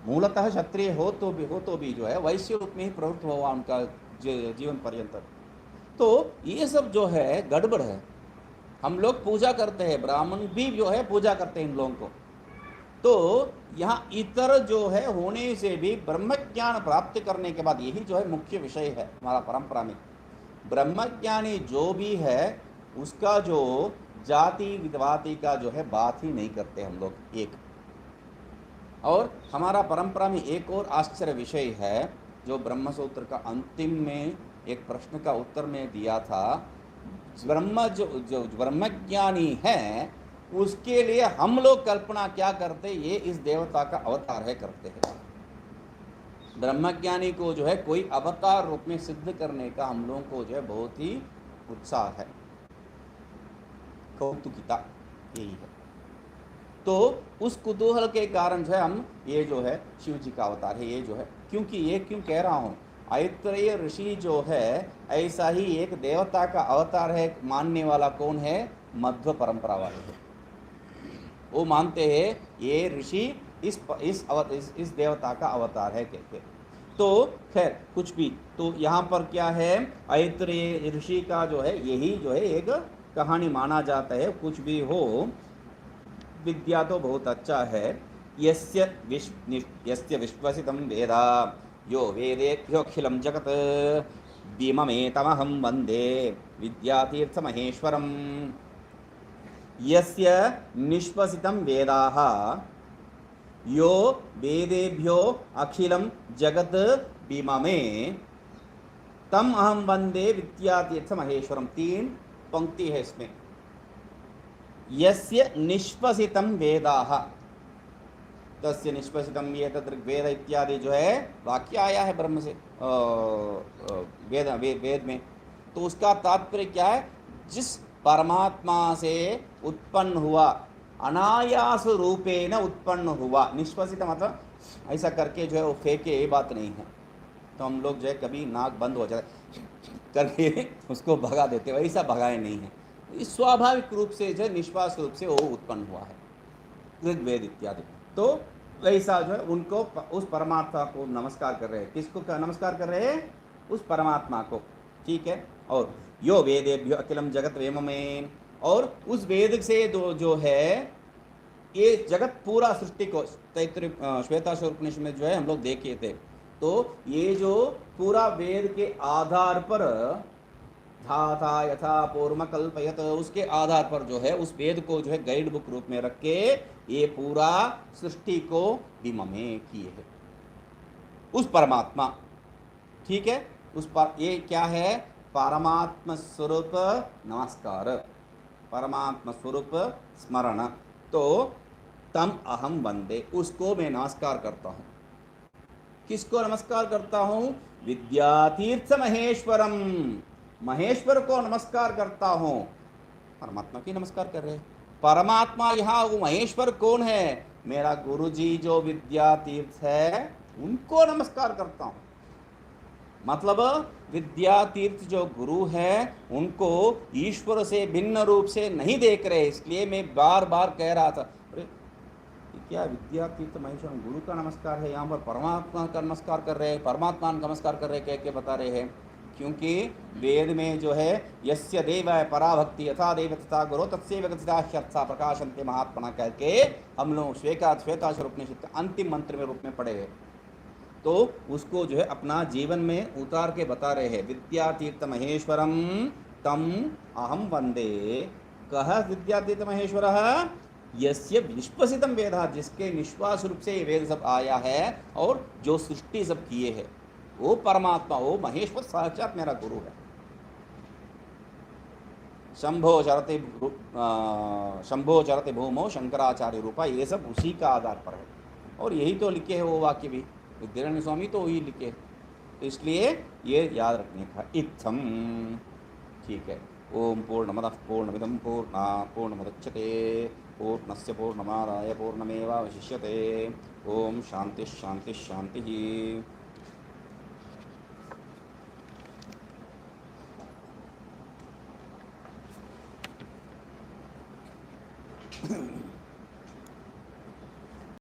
मूलतः क्षत्रिय हो तो भी जो है वैश्य रूप में ही प्रवृत्त हुआ उनका जीवन पर्यंत। तो ये सब जो है गड़बड़ है। हम लोग पूजा करते हैं, ब्राह्मण भी जो है पूजा करते हैं इन लोगों को। तो यहाँ इतर जो है होने से भी ब्रह्मज्ञान प्राप्त करने के बाद, यही जो है मुख्य विषय है हमारा परंपरा में। ब्रह्मज्ञानी जो भी है उसका जो जाति विधवाति का जो है बात ही नहीं करते हम लोग एक। और हमारा परंपरा में एक और आश्चर्य विषय है जो ब्रह्मसूत्र का अंतिम में एक प्रश्न का उत्तर में दिया था। ब्रह्म जो जो ब्रह्मज्ञानी है उसके लिए हम लोग कल्पना क्या करते, ये इस देवता का अवतार है करते हैं। ब्रह्मज्ञानी को जो है कोई अवतार रूप में सिद्ध करने का हम लोगों को जो है बहुत ही उत्साह है, कौतुकिता यही है। तो उस कुतूहल के कारण जो है हम ये जो है शिव जी का अवतार है ये जो है। क्योंकि ये क्यों कह रहा हूँ, ऐत्रेय ऋषि जो है ऐसा ही एक देवता का अवतार है मानने वाला कौन है, मध्व परंपरा वाले हैं। वो मानते हैं ये ऋषि इस देवता का अवतार है कहते। तो खैर कुछ भी, तो यहाँ पर क्या है, ऐत्रेय ऋषि का जो है यही जो है एक कहानी माना जाता है। कुछ भी हो, विद्या तो बहुत अच्छा है। यस्य विश्वसितं वेदा यो वेदेभ्योऽखिलं जगत् भीममेतमहं वन्दे विद्यातीर्थमहेश्वरम्। यस्य निष्पसितं वेदाः यो वेदेभ्यो अखिलं जगत् भीममे तम अहम वंदे विद्यातीर्थमहेश्वरम। 3 पंक्ति है इसमें। यस्य निष्पसितं वेदाः, तस्य निष्पसितं ये ऋग्वेद इत्यादि जो है वाक्य आया है ब्रह्म से वेद में। तो उसका तात्पर्य क्या है, जिस परमात्मा से उत्पन्न हुआ, अनायास रूपेण उत्पन्न हुआ। निष्पसित मतलब ऐसा करके जो है वो फेंके, ये बात नहीं है। तो हम लोग जो है कभी नाक बंद हो जाए करके उसको भगा देते, वैसा भगाए नहीं है। स्वाभाविक रूप से जो निष्पास रूप से वो उत्पन्न हुआ है ऋग्वेद इत्यादि। तो वैसा जो है उनको उस परमात्मा को नमस्कार कर रहे हैं। किसको नमस्कार कर रहे हैं, उस परमात्मा को, ठीक है। और यो वेदेभ्यो अखिलम जगत वेममें, और उस वेद से जो है ये जगत पूरा सृष्टि को, तैत्तिरीय श्वेताश्वर उपनिषद में जो है हम लोग देखे थे। तो ये जो पूरा वेद के आधार पर धाता यथा पूर्व कल्पयत, उसके आधार पर जो है उस वेद को जो है गाइड बुक रूप में रख के ये पूरा सृष्टि को विममे किए है उस परमात्मा, ठीक है। उस पर ये क्या है, परमात्मा स्वरूप नमस्कार, परमात्मा स्वरूप स्मरण। तो तम अहम वंदे, उसको मैं नमस्कार करता हूँ। किसको नमस्कार करता हूँ, विद्यातीर्थ महेश्वरम, महेश्वर को नमस्कार करता हूँ। परमात्मा की नमस्कार कर रहे हैं। परमात्मा यहाँ वो महेश्वर कौन है, मेरा गुरुजी जो विद्यातीर्थ है उनको नमस्कार करता हूँ। मतलब विद्यातीर्थ जो गुरु है उनको ईश्वर से भिन्न रूप से नहीं देख रहे। इसलिए मैं बार बार कह रहा था, अरे क्या विद्यातीर्थ महेश्वर गुरु का नमस्कार है, यहाँ पर परमात्मा का नमस्कार कर रहे हैं, परमात्मा का नमस्कार कर रहे हैं, कह के बता रहे हैं। क्योंकि वेद में जो है यस्य देव पराभक्ति यथा देव तथा गुरु तत्सेव गतिदाह्यर्था प्रकाशन्ते महात्मना कह के हम लोग श्वेताश्वर उपनिषद का अंतिम मंत्र में रूप में पढ़े हैं। तो उसको जो है अपना जीवन में उतार के बता रहे हैं। विद्यातीर्थ महेश्वरम तम अहम वंदे। कह विद्यातीर्थ महेश्वर यस्य निष्पसितम वेदा, जिसके निश्वास रूप से ये वेद सब आया है और जो सृष्टि सब किए है, वो परमात्मा, वो महेश्वर साक्षात मेरा गुरु है। शंभो चरते भूमो शंकराचार्य रूपा, ये सब उसी का आधार पर है। और यही तो लिखे है वो वाक्य भी, विद्यारण्य स्वामी तो वही लिखे। तो इसलिए ये याद रखने का इत्थम, ठीक है। ओम पूर्णमदः पूर्णमिदं पूर्णमुदच्यते पूर्णस्य पूर्णमादाय पूर्णमेवावशिष्यते। ओम शांति शांति शांति।